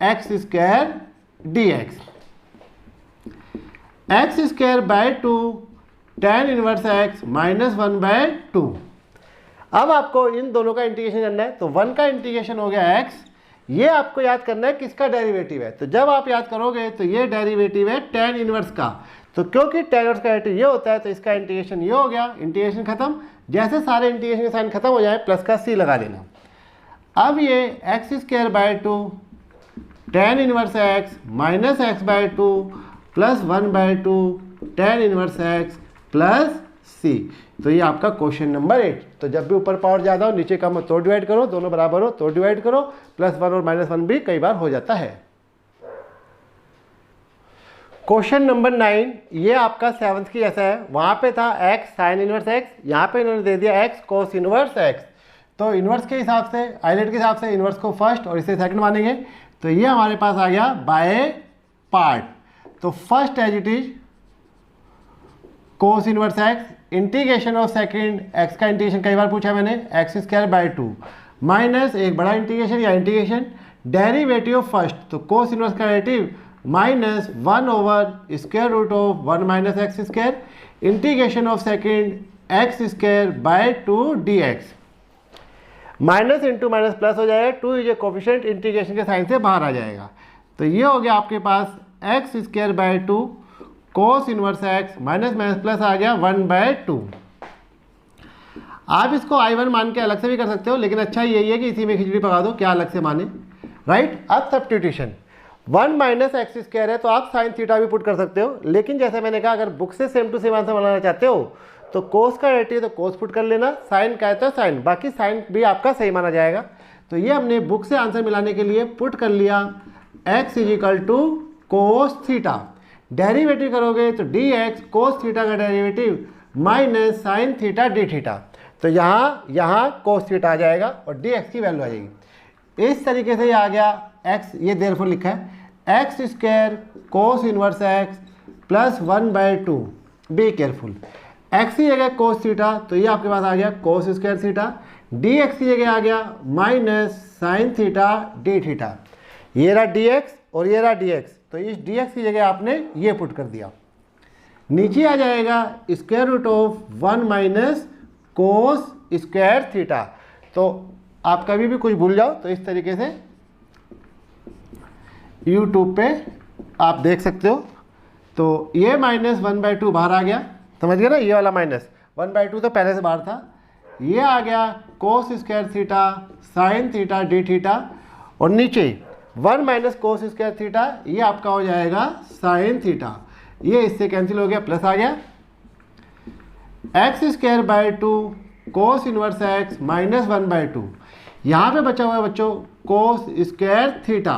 x square d x. X square by 2 tan inverse x minus 1/2। अब आपको इन दोनों का इंटीग्रेशन करना है। तो 1 का इंटीग्रेशन हो गया x, ये आपको याद करना है किसका डेरिवेटिव है। तो जब आप याद करोगे तो ये डेरिवेटिव है tan इनवर्स का। तो क्योंकि tan इनवर्स का डेरिवेटिव ये होता है तो इसका इंटीग्रेशन ये हो गया, इंटीग्रेशन खत्म। जैसे सारे इंटीग्रेशन के साइन खत्म हो जाए प्लस का c लगा देना। अब ये x square by 2 tan inverse x minus x by 2 plus 1/2 tan inverse x plus c। तो ये आपका क्वेश्चन नंबर 8। तो जब भी ऊपर पावर ज़्यादा हो नीचे कम हो तो डिवाइड करो, दोनों बराबर हो तो डिवाइड करो। +1 और -1 भी कई बार हो जाता है। क्वेश्चन नंबर 9, ये आपका 7th की जैसा है। वहाँ पे था x साइन इनवर्स x, यहाँ पे इन्होंने दे दिया x कोस इनवर्स x। तो इनवर्स के हिसाब से आइलेट के हिसाब से इनवर्स को फर्स्ट और इसे सेकंड मानेंगे। तो ये हमारे पास आ गया बाय पार्ट। तो first as it is cos inverse x, integration of second x का इंटीग्रेशन कई बार पूछा मैंने, एक्स स्क्वायर बाय 2 माइनस एक बड़ा इंटीग्रेशन या इंटीग्रेशन डेरिवेटिव ऑफ फर्स्ट। तो कोस इनवर्स का derivative minus 1 over square root of 1 minus x square integration of second x square by 2 d x. Minus into minus plus हो जाएगा, 2 इज ए कोफिशिएंट, इंटीग्रेशन के साइन से बाहर आ जाएगा। तो ये हो गया आपके पास x square by 2 cos inverse x minus minus plus आ गया 1/2। आप इसको I1 मान के अलग से भी कर सकते हो, लेकिन अच्छा यही है कि इसी में खिचड़ी पका दो, क्या अलग से माने, राइट। अब सब्स्टिट्यूशन 1 माइनस एक्स स्क्वायर है तो आप साइन थीटा भी पुट कर सकते हो, लेकिन जैसे मैंने कहा अगर बुक से सेम टू सेम आंसर बनाना चाहते हो तो कोस का डेरिवेटिव तो कोस पुट कर लेना, साइन का है तो साइन, बाकी साइन भी आपका सही माना जाएगा। तो ये हमने बुक से आंसर मिलाने के लिए पुट कर लिया x is equal to cos theta. Derivative करोगे तो डी एक्स कोस थीटा का derivative minus sine theta D theta. तो यहाँ कोस थीटा आ जाएगा और डी एक्स की वैल्यू आ जाएगी। इस तरीके से ये आ गया x, ये देयरफॉर लिखा है x square cos inverse x plus 1/2। Be careful, x की जगह कोस थीटा तो ये आपके पास आ गया कोस स्क्वायर थीटा, डी एक्स की जगह आ गया minus sine theta D theta. ये रहा डी एक्स और ये रहा डी एक्स, तो इस डी एक्स की जगह आपने ये पुट कर दिया। नीचे आ जाएगा square root of 1 minus cos square theta. तो आप कभी भी कुछ भूल जाओ तो इस तरीके से यूट्यूब पे आप देख सकते हो। तो ये माइनस 1/2 बाहर आ गया, समझ गए ना, ये वाला माइनस 1/2 तो पहले से बाहर था। ये आ गया कोस square theta sine theta D theta, और नीचे 1 माइनस कोस स्क्वायर थीटा ये आपका हो जाएगा साइन थीटा। ये इससे कैंसिल हो गया, प्लस आ गया x square by 2 cos inverse x minus 1/2। यहाँ पे बचा हुआ है बच्चों कोस स्क्वायर थीटा।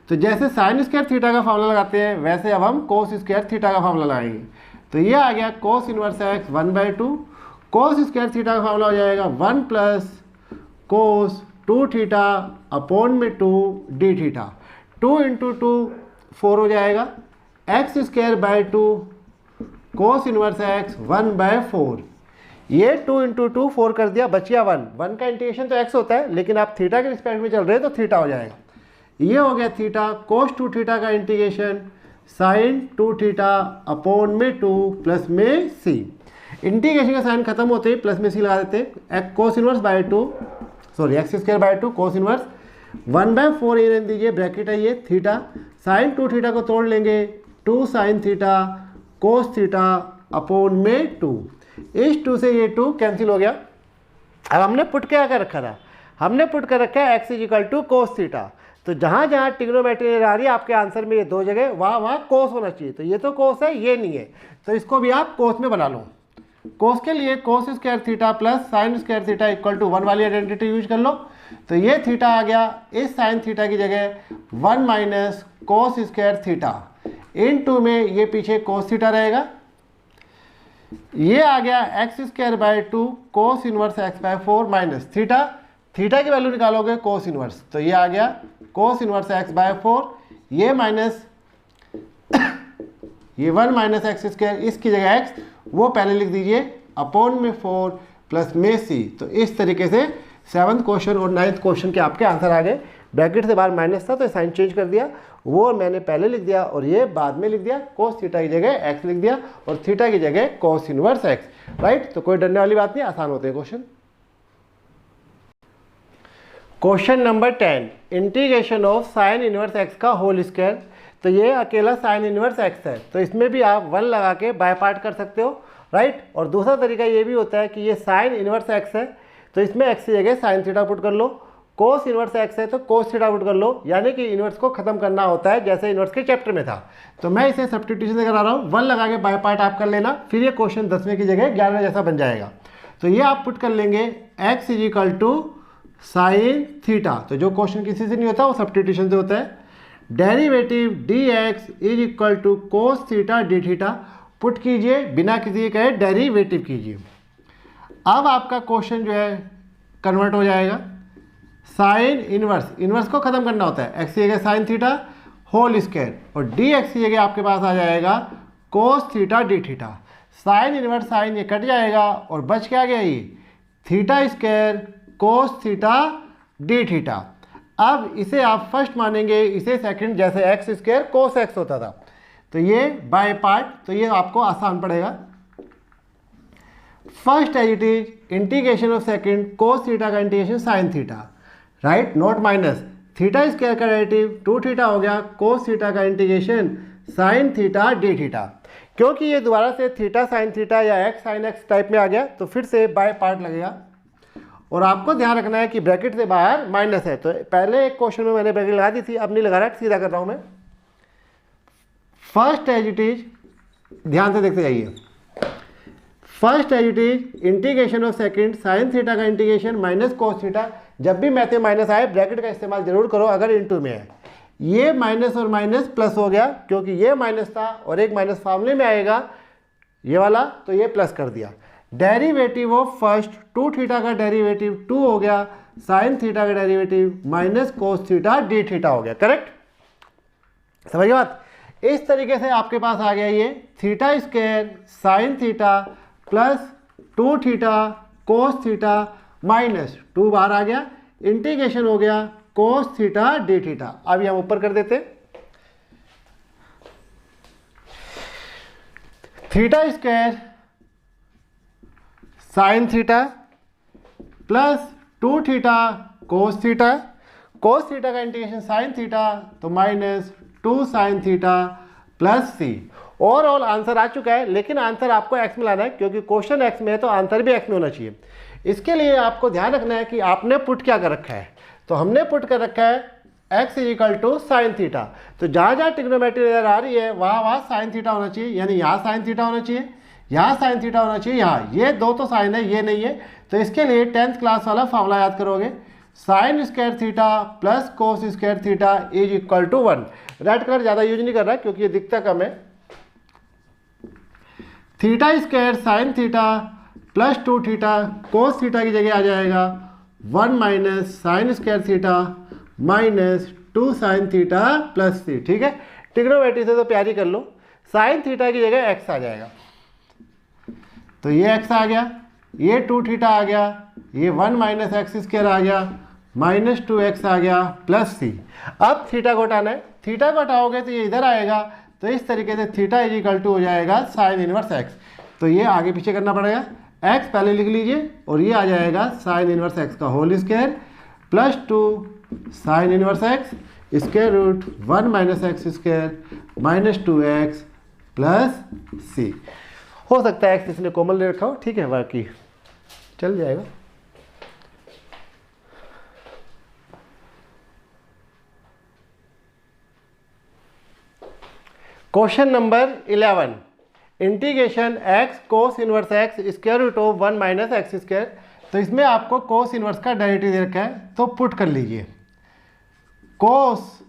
तो जैसे साइन स्क्वायर थीटा का फॉर्मूला लगाते हैं वैसे अब हम कोस स्क्वायर थीटा का फॉर्मूला लगाएंगे। तो ये आ गया कोस इनवर्स एक्स 1/2, कोस स्क्वायर थीटा का फॉर्मूला हो जाएगा 1 प्लस कोस 2 थीटा अपॉन में 2 डी थीटा। 2 इंटू 2 4 हो जाएगा, x square by 2 cos inverse x 1/4। ये 2 इंटू 2 4 कर दिया, बचिया 1 का इंटीग्रेशन तो x होता है, लेकिन आप थीटा के रिस्पेक्ट में चल रहे हैं तो थीटा हो जाएगा। ये हो गया थीटा, कोस 2 थीटा का इंटीग्रेशन साइन 2 थीटा अपॉन में 2 प्लस में सी। इंटीग्रेशन का साइन खत्म होते ही प्लस में सी लगा देते हैं, cos inverse by 2 sorry x square by 2 cos inverse 1/4 ये रहने दीजिए, ब्रैकेट है ये थीटा, साइन 2 थीटा को तोड़ लेंगे 2 sine theta cos theta upon में 2। इस 2 से ये 2 कैंसिल हो गया। अब हमने पुट क्या कर रखा था, हमने पुट कर रखा है x is equal to cos theta. तो जहाँ जहाँ ट्रिग्नोमेट्री आ रही है आपके आंसर में ये दो जगह वहाँ कोस होना चाहिए। तो ये तो कोस है, ये नहीं है, तो इसको भी आप कोस में बना लो। कोस के लिए cos square theta plus sine square theta equal to 1 वाली आइडेंटिटी यूज कर लो। तो ये थीटा आ गया, इस साइन थीटा की जगह 1 minus cos square theta in 2 में ये पीछे कोस थीटा रहेगा। ये आ गया x square by 2 cos inverse x by 4 minus theta, theta की वैल्यू निकालोगे कोस इनवर्स, तो ये आ गया कोस इनवर्स एक्स बाय 4, ये माइनस ये 1 माइनस एक्स स्क्वायर, इसकी जगह एक्स वो पहले लिख दीजिए अपॉन में 4 प्लस में सी। तो इस तरीके से 7th क्वेश्चन और 9th क्वेश्चन के आपके आंसर आ गए। ब्रैकेट से बाहर माइनस था तो साइन चेंज कर दिया, वो मैंने पहले लिख दिया और ये बाद में लिख दिया, कोस थीटा की जगह एक्स लिख दिया और थीटा की जगह कोस इनवर्स एक्स। राइट, तो कोई डरने वाली बात नहीं, आसान होते हैं question. Question number 10, integration of sine inverse x का होल स्क्वायर। तो ये अकेला साइन इनवर्स एक्स है, तो इसमें भी आप 1 लगा के बाय पार्ट कर सकते हो। राइट, और दूसरा तरीका ये भी होता है कि ये साइन इनवर्स एक्स है तो इसमें एक्स की जगह साइन थीटा पुट कर लो, कोस इनवर्स एक्स है तो कोस थीटा पुट कर लो, यानी कि इनवर्स को खत्म करना होता है जैसे इनवर्स के चैप्टर में था। तो मैं इसे सब्स्टिट्यूशन से करा रहा हूँ, 1 लगा के बाय पार्ट आप कर लेना, फिर ये क्वेश्चन 10वें की जगह 11वें जैसा बन जाएगा। तो ये आप पुट कर लेंगे x is equal to sine theta, तो जो क्वेश्चन किसी से नहीं होता वो सब्स्टिट्यूशन से होता है। Derivative d x is equal to cos theta D theta, put कीजिए बिना किसी कहे डेरिवेटिव कीजिए। अब आपका क्वेश्चन जो है कन्वर्ट हो जाएगा, साइन इनवर्स, इनवर्स को खत्म करना होता है, एक्स की जगह साइन थीटा होल स्क्वायर और डी एक्स की जगह आपके पास आ जाएगा कोस theta D theta. Sine inverse sine ये कट जाएगा और बच क्या गया ये थीटा स्क्वायर कोस थीटा डी थीटा। अब इसे आप फर्स्ट मानेंगे, इसे सेकंड, जैसे एक्स स्क्वायर कोस एक्स होता था। तो ये बाय पार्ट, तो ये आपको आसान पड़ेगा। First as it is integration of second cos theta का integration sine theta, right, not minus, theta square का डेरिवेटिव 2 थीटा हो गया, कोस थीटा का integration sine theta D theta. क्योंकि ये दोबारा से थीटा साइन थीटा या एक्स साइन एक्स टाइप में आ गया तो फिर से बाय पार्ट लगेगा। और आपको ध्यान रखना है कि ब्रैकेट से बाहर माइनस है, तो पहले एक क्वेश्चन में मैंने ब्रैकेट लगा दी थी, अब नहीं लगा रहा, सीधा कर रहा हूं मैं। फर्स्ट एज इट इज, ध्यान से देखते जाइए, first as it is integration of second sine theta का इंटीग्रेशन माइनस कोस थीटा। जब भी मैथ में माइनस आए ब्रैकेट का इस्तेमाल जरूर करो अगर इनटू में है। ये माइनस और माइनस प्लस हो गया क्योंकि ये माइनस था और एक माइनस फॉर्मूले में आएगा ये वाला, तो ये प्लस कर दिया। डेरिवेटिव ऑफ फर्स्ट 2 थीटा का डेरिवेटिव 2 हो गया, साइन थीटा का derivative minus cos theta D theta हो गया। करेक्ट, समझिए बात। इस तरीके से आपके पास आ गया ये theta square sine theta plus 2 theta cos theta minus 2 बाहर आ गया, इंटीग्रेशन हो गया कोस थीटा डी थीटा। अब ये हम ऊपर कर देते, theta square sine theta plus 2 theta cos theta, cos theta का इंटीग्रेशन साइन थीटा तो माइनस 2 साइन थीटा प्लस सी। ओवरऑल आंसर आ चुका है, लेकिन आंसर आपको एक्स में लाना है क्योंकि क्वेश्चन एक्स में है तो आंसर भी एक्स में होना चाहिए। इसके लिए आपको ध्यान रखना है कि आपने पुट क्या कर रखा है। तो हमने पुट कर रखा है x is equal to sine theta, तो जहाँ जहाँ ट्रिग्नोमेट्री नजर आ रही है वहाँ साइन थीटा होना चाहिए, यानी यहाँ साइन थीटा होना चाहिए, यहाँ साइन थीटा होना चाहिए, यहाँ ये दो तो साइन है ये नहीं है। तो इसके लिए 10th क्लास वाला फॉर्मूला याद करोगे, sine square theta plus cos square theta is equal to 1। Red colour ज़्यादा यूज नहीं कर रहा क्योंकि ये दिखता कम है। Theta square sine theta plus 2 theta cos theta की जगह आ जाएगा 1 minus sine square theta minus 2 sine theta plus C. ठीक है, ट्रिग्नोमेट्री से तो प्यारी कर लो, साइन थीटा की जगह एक्स आ जाएगा, तो ये एक्स आ गया, ये 2 थीटा आ गया, ये 1 माइनस एक्स स्क्वायर आ गया, -2x आ गया प्लस सी। अब थीटा को हटाना है, थीटा को हटाओगे तो ये इधर आएगा, तो इस तरीके से थीटा इज इक्वल टू हो जाएगा साइन इनवर्स एक्स। तो ये आगे पीछे करना पड़ेगा, एक्स पहले लिख लीजिए और ये आ जाएगा साइन इनवर्स एक्स का whole square plus 2 sine inverse x square root 1 minus x square -2x plus C. हो सकता है एक्स इसने कॉमन ले रखा हो, ठीक है, बाकी चल जाएगा। Question number 11, integration x cos inverse x square root of 1 minus x square. तो इसमें आपको कोस इनवर्स का डेरिवेटिव दे रखा है, तो पुट कर लीजिए cos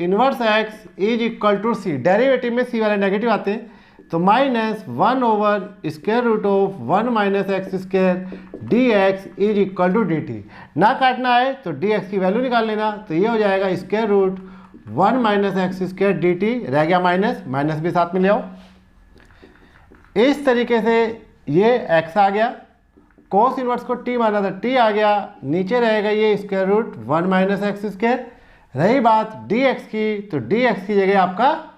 inverse x is equal to c. Derivative में सी वाले नेगेटिव आते हैं, तो -1 over square root of 1 minus x square d x is equal to d t. ना काटना है तो डी एक्स की वैल्यू निकाल लेना, तो ये हो जाएगा square root 1 minus x square d t, रह गया माइनस, माइनस भी साथ में ले आओ। इस तरीके से ये x आ गया, कोस इनवर्स को t माना था, t आ गया, नीचे रहेगा ये square root 1 minus x square. रही बात dx की, तो dx की जगह आपका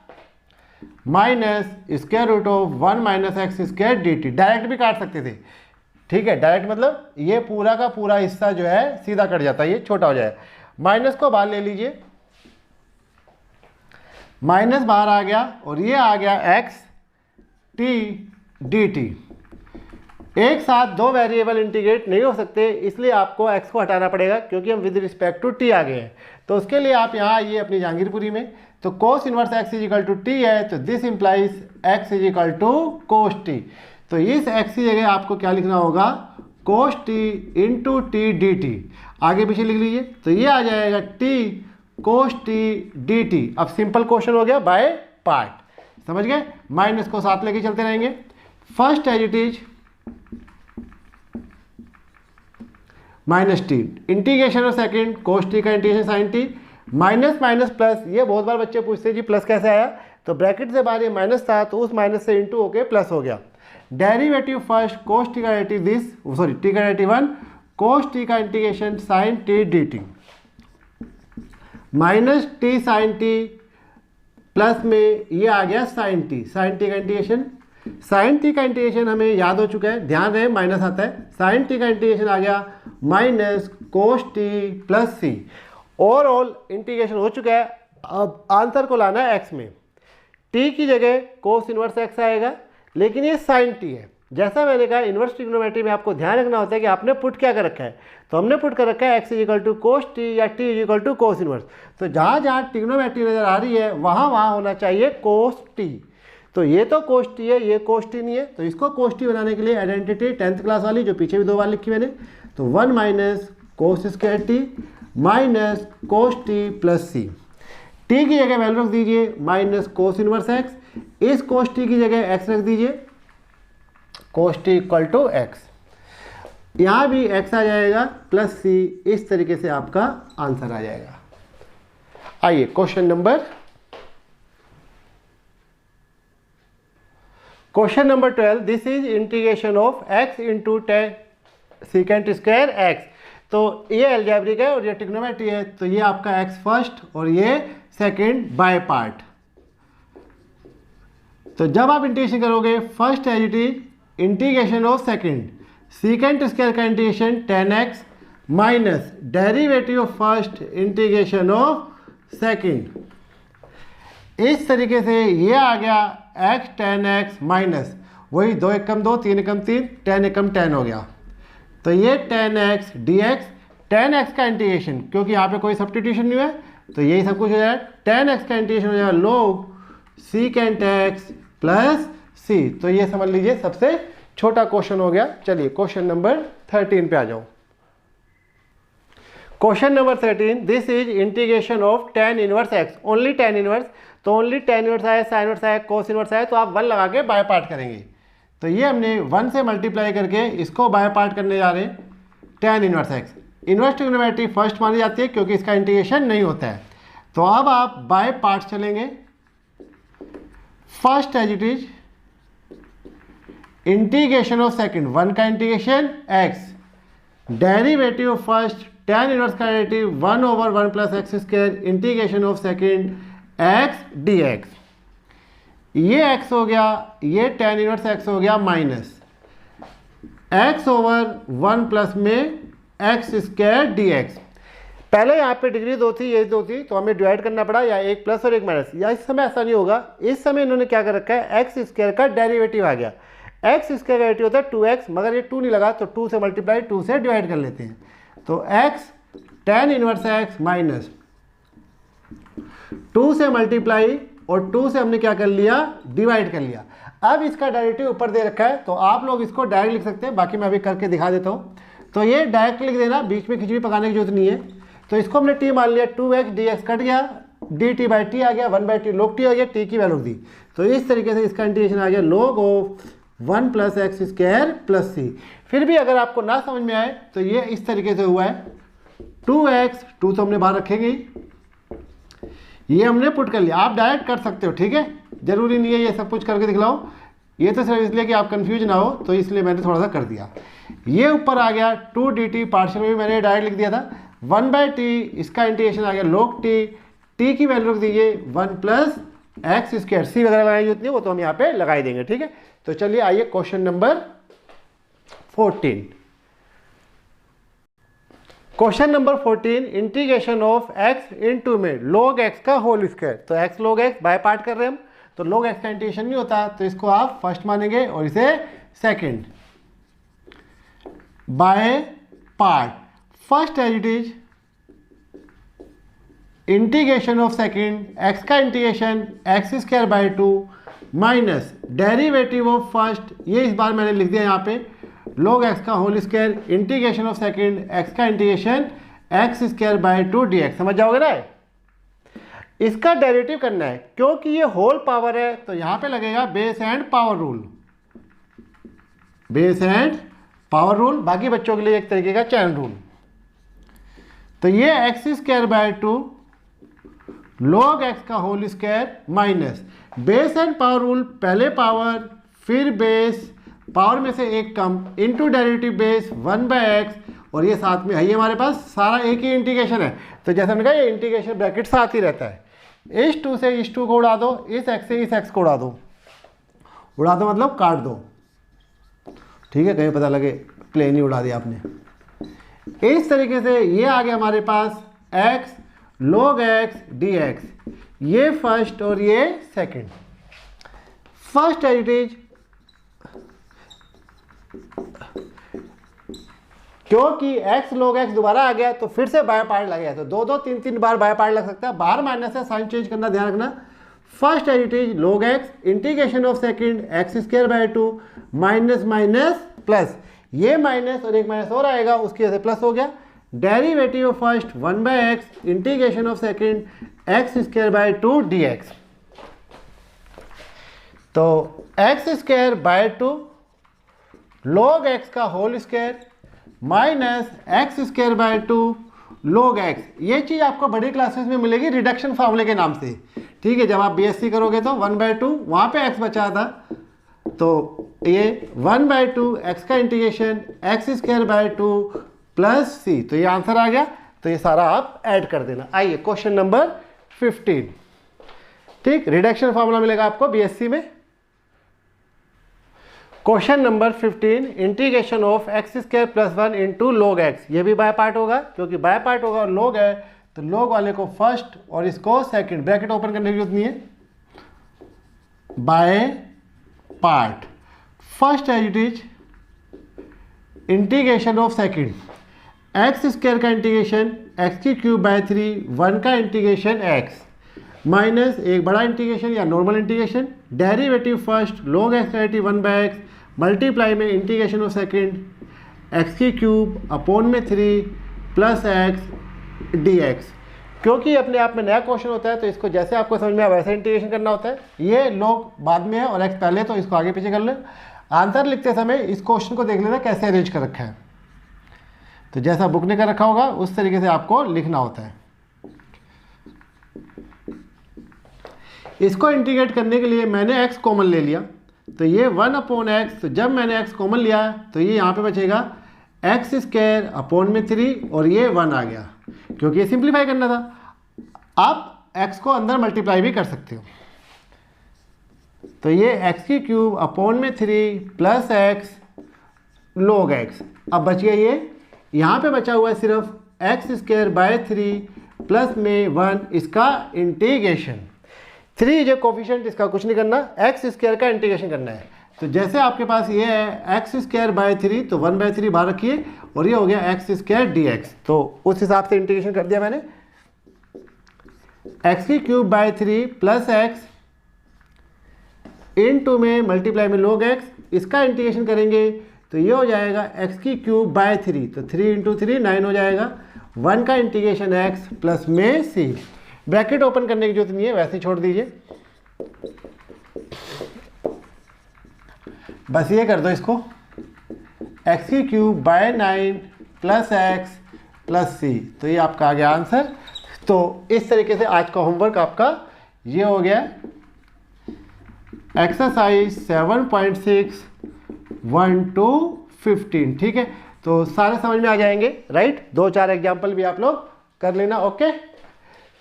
minus square root of 1 minus x square d t. Direct भी काट सकते थे, ठीक है, डायरेक्ट मतलब ये पूरा का पूरा हिस्सा जो है सीधा कट जाता है, ये छोटा हो जाए। माइनस को बाहर ले लीजिए, माइनस बाहर आ गया और ये आ गया एक्स टी डी टी। एक साथ दो वेरिएबल इंटीग्रेट नहीं हो सकते, इसलिए आपको x को हटाना पड़ेगा, क्योंकि हम विद रिस्पेक्ट टू t आ गए हैं। तो उसके लिए आप यहाँ आइए अपनी जहांगीरपुरी में, तो cos inverse x is equal to T है, तो this implies x is equal to cos T. तो इस x की जगह आपको क्या लिखना होगा, cos T into T d T. आगे पीछे लिख लीजिए, तो ये आ जाएगा t cos T d T. अब सिंपल क्वेश्चन हो गया बाय पार्ट, समझ गए, माइनस को साथ लेके चलते रहेंगे। First as it is minus t, integration और सेकंड कोस टी का integration sine t, minus minus plus. ये बहुत बार बच्चे पूछते हैं जी प्लस कैसे आया, तो ब्रैकेट से बाहर ये माइनस था, तो उस माइनस से इंटू होके प्लस हो गया। डेरिवेटिव फर्स्ट कोस टी का डेरिवेटिव दिस, सॉरी टी का डेरिवेटिव 1 कोस टी का integration sine t d t, minus t sine t plus में ये आ गया साइन टी, साइन टी का इंटीग्रेशन। साइन टी का इंटीग्रेशन हमें याद हो चुका है, ध्यान रहे माइनस आता है, साइन टी का इंटीग्रेशन आ गया माइनस कोस टी प्लस सी। ओवरऑल इंटीग्रेशन हो चुका है, अब आंसर को लाना है एक्स में। टी की जगह कोस इनवर्स एक्स आएगा, लेकिन ये साइन टी है। जैसा मैंने कहा इनवर्स ट्रिग्नोमेट्री में आपको ध्यान रखना होता है कि आपने पुट क्या कर रखा है, तो हमने पुट कर रखा है x is equal to cos T या T is equal to cos inverse. तो जहाँ जहाँ ट्रिग्नोमेट्री नजर आ रही है वहाँ वहाँ होना चाहिए कोस टी। तो ये तो कोस टी है, ये कोस टी नहीं है, तो इसको कोस टी बनाने के लिए आइडेंटिटी 10th क्लास वाली जो पीछे भी 2 बार लिखी मैंने, तो 1 minus cos square T minus cos T plus C. T की जगह वैल्यू रख दीजिए माइनस कोस इनवर्स एक्स, इस कोस टी की जगह एक्स रख दीजिए, cos t equal to x. यहाँ भी एक्स आ जाएगा प्लस सी, इस तरीके से आपका आंसर आ जाएगा। आइए question number 12, this is integration of x into second square x. तो ये अलजेब्रिक है और ये ट्रिग्नोमेट्री है, तो ये आपका x फर्स्ट और ये सेकेंड बाय पार्ट। तो जब आप इंटीग्रेशन करोगे first as it is integration of second square का integration 10x minus derivative of first integration of second. इस तरीके से ये आ गया x 10x माइनस वही 2 एकम 2 3 एकम 3 10 एकम 10 हो गया, तो ये 10x dx, 10x का इंटीग्रेशन क्योंकि यहाँ पे कोई सब्स्टिट्यूशन नहीं है तो यही सब कुछ हो जाएगा, 10x का इंटीग्रेशन हो जाएगा log secant x plus C. तो ये समझ लीजिए सबसे छोटा क्वेश्चन हो गया। चलिए क्वेश्चन नंबर 13 पे आ जाओ। Question number 13, this is integration of tan inverse x, only tan inverse. तो ओनली tan इनवर्स आया, साइन इनवर्स आया, कोस इनवर्स आया, तो आप 1 लगा के बाय पार्ट करेंगे। तो ये हमने 1 से मल्टीप्लाई करके इसको बाय पार्ट करने जा रहे हैं, tan inverse x। Inverse trigonometry first मानी जाती है क्योंकि इसका इंटीग्रेशन नहीं होता है। तो अब आप बाय पार्ट चलेंगे। First as it is integration of second, 1 का integration x, derivative of first tan inverse का derivative 1/1 plus x square integration of second x dx। ये x हो गया, ये tan इनवर्स x हो गया माइनस x/1 प्लस में एक्स स्क्वायर dx। पहले यहाँ पे डिग्री 2 थी, ये 2 थी, तो हमें डिवाइड करना पड़ा, या एक प्लस और एक माइनस। या इस समय ऐसा नहीं होगा, इस समय इन्होंने क्या कर रखा है, एक्स स्क्वायर का डेरिवेटिव आ गया। एक्स स्क्वायर का डेरिवेटिव होता है 2x, मगर ये 2 नहीं लगा तो 2 से मल्टीप्लाई 2 से डिवाइड कर लेते हैं। तो x tan inverse x minus 2 से मल्टीप्लाई और 2 से हमने क्या कर लिया, डिवाइड कर लिया। अब इसका डेरिवेटिव ऊपर दे रखा है, तो आप लोग इसको डायरेक्ट लिख सकते हैं, बाकी मैं अभी करके दिखा देता हूँ। तो ये डायरेक्ट लिख देना, बीच में खिचड़ी पकाने की जरूरत नहीं है। तो इसको हमने t मान लिया, 2x dx कट गया, dt बाई टी आ गया, 1/t log t आ गया, t की वैल्यू दी। तो इस तरीके से इसका इंटीग्रेशन आ गया log of 1 plus x square plus C. फिर भी अगर आपको ना समझ में आए तो ये इस तरीके से हुआ है, 2x, 2 तो हमने बाहर रखेंगे, ये हमने पुट कर लिया। आप डायरेक्ट कर सकते हो, ठीक है, जरूरी नहीं है ये सब कुछ करके दिखलाओ, ये तो सिर्फ इसलिए कि आप कंफ्यूज ना हो, तो इसलिए मैंने थोड़ा सा कर दिया। ये ऊपर आ गया 2 dt, पार्शियल में भी मैंने डायरेक्ट लिख दिया था, 1/t, इसका इंटीग्रेशन आ गया log t, t की वैल्यू रख दीजिए 1 प्लस एक्स स्क्वायर, सी वगैरह लगाई होती है वो तो हम यहाँ पे लगाई देंगे, ठीक है। तो चलिए आइए question number 14। Question number 14, integration of x into में log x का होल स्क्वायर। तो x log x by part कर रहे हैं हम, तो log x का इंटीग्रेशन नहीं होता, तो इसको आप फर्स्ट मानेंगे और इसे second. By part, first as it is integration of second, x का integration x square by 2 minus derivative of first, ये इस बार मैंने लिख दिया यहाँ पे log x का whole square integration of second, x का integration x square by 2 dx। समझ जाओगे ना, इसका डेरिवेटिव करना है, क्योंकि ये होल पावर है तो यहाँ पे लगेगा base and power rule, base and power rule, बाकी बच्चों के लिए एक तरीके का चैन रूल। तो ये x square by 2 log x का whole square minus base and power rule, पहले पावर फिर बेस, पावर में से एक कम, इनटू डेरिवेटिव बेस 1/x, और ये साथ में है, ये हमारे पास सारा एक ही इंटीग्रेशन है। तो जैसे हमने कहा ये इंटीग्रेशन ब्रैकेट साथ ही रहता है, इस 2 से इस 2 को उड़ा दो, इस x से इस x को उड़ा दो, मतलब काट दो, ठीक है, कहीं पता लगे प्लेन ही उड़ा दिया आपने। इस तरीके से ये आ गया हमारे पास x log x dx, ये फर्स्ट और ये second. First as it is, क्योंकि x log x दोबारा आ गया तो फिर से बाय पार्ट लग गया, तो 2 2 3 3 बार बाय पार्ट लग सकता है, बाहर माइनस है, साइन चेंज करना ध्यान रखना। First as it is log x integration of second x square by 2 minus minus plus, ये माइनस और एक माइनस और आएगा, उसकी वजह से प्लस हो गया। Derivative of first 1/x integration of second x square by 2 dx। तो x square by 2 log x का whole square minus x square by 2 log x, ये चीज़ आपको बड़ी क्लासेस में मिलेगी रिडक्शन फार्मूले के नाम से, ठीक है। जब आप बीएससी करोगे तो 1/2, वहाँ पे x बचा था, तो ये 1/2 x का integration x square by 2 plus C, तो ये आंसर आ गया। तो ये सारा आप ऐड कर देना। आइए क्वेश्चन नंबर 15, ठीक, रिडक्शन फार्मूला मिलेगा आपको बीएससी में। Question number 15, integration of x square plus 1 into log x, ये भी बाय पार्ट होगा, क्योंकि बाय पार्ट होगा और log है, तो log वाले को फर्स्ट और इसको सेकंड, ब्रैकेट ओपन करने की जरूरत नहीं है। By part, first as it is integration of second, x square का इंटीग्रेशन एक्स की क्यूब बाय 3, 1 का इंटीग्रेशन x माइनस एक बड़ा इंटीग्रेशन या normal integration, derivative first log x का डेरिवेटिव 1/x मल्टीप्लाई में इंटीग्रेशन ऑफ सेकंड एक्स की क्यूब अपॉन में 3 प्लस x dx। क्योंकि अपने आप में नया क्वेश्चन होता है तो इसको जैसे आपको समझ में आए वैसे इंटीग्रेशन करना होता है। ये log बाद में है और x पहले, तो इसको आगे पीछे कर ले। आंसर लिखते समय इस क्वेश्चन को देख लेना कैसे अरेंज कर रखा है, तो जैसा बुक ने कर रखा होगा उस तरीके से आपको लिखना होता है। इसको इंटीग्रेट करने के लिए मैंने x कॉमन ले लिया, तो ये 1/x, तो जब मैंने x कॉमन लिया तो ये यहाँ पे बचेगा एक्स स्क्वायर अपॉन में 3 और ये 1 आ गया, क्योंकि ये सिंप्लीफाई करना था। आप एक्स को अंदर मल्टीप्लाई भी कर सकते हो, तो ये एक्स की क्यूब अपॉन में 3 प्लस एक्स log x। अब बच गया ये, यहाँ पे बचा हुआ है सिर्फ एक्स स्क्वायर बाय 3 प्लस में 1, इसका इंटीग्रेशन। 3 जो कोफिशिएंट, इसका कुछ नहीं करना, एक्स स्क्वायर का इंटीग्रेशन करना है। तो जैसे आपके पास ये है एक्स स्क्वायर बाय 3, तो 1/3 बाहर रखिए और ये हो गया एक्स स्क्वायर डी एक्स। तो उस हिसाब से इंटीग्रेशन कर दिया मैंने। एक्स की cube by 3 plus x into में मल्टीप्लाई में log x, इसका इंटीग्रेशन करेंगे तो ये हो जाएगा एक्स की क्यूब बाय 3, तो 3 × 3 9 हो जाएगा। 1 का इंटीग्रेशन x प्लस में c। ब्रैकेट ओपन करने की जरूरत नहीं है, वैसे ही छोड़ दीजिए, बस ये कर दो इसको, एक्स की cube bye 9 plus x plus c। तो ये आपका आ गया आंसर। तो इस तरीके से आज का होमवर्क आपका ये हो गया, एक्सरसाइज 7.6 1 to 15। ठीक है, तो सारे समझ में आ जाएंगे, राइट। 2-4 एग्जाम्पल भी आप लोग कर लेना। ओके,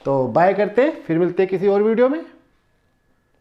तो बाय करते हैं, फिर मिलते हैं किसी और वीडियो में।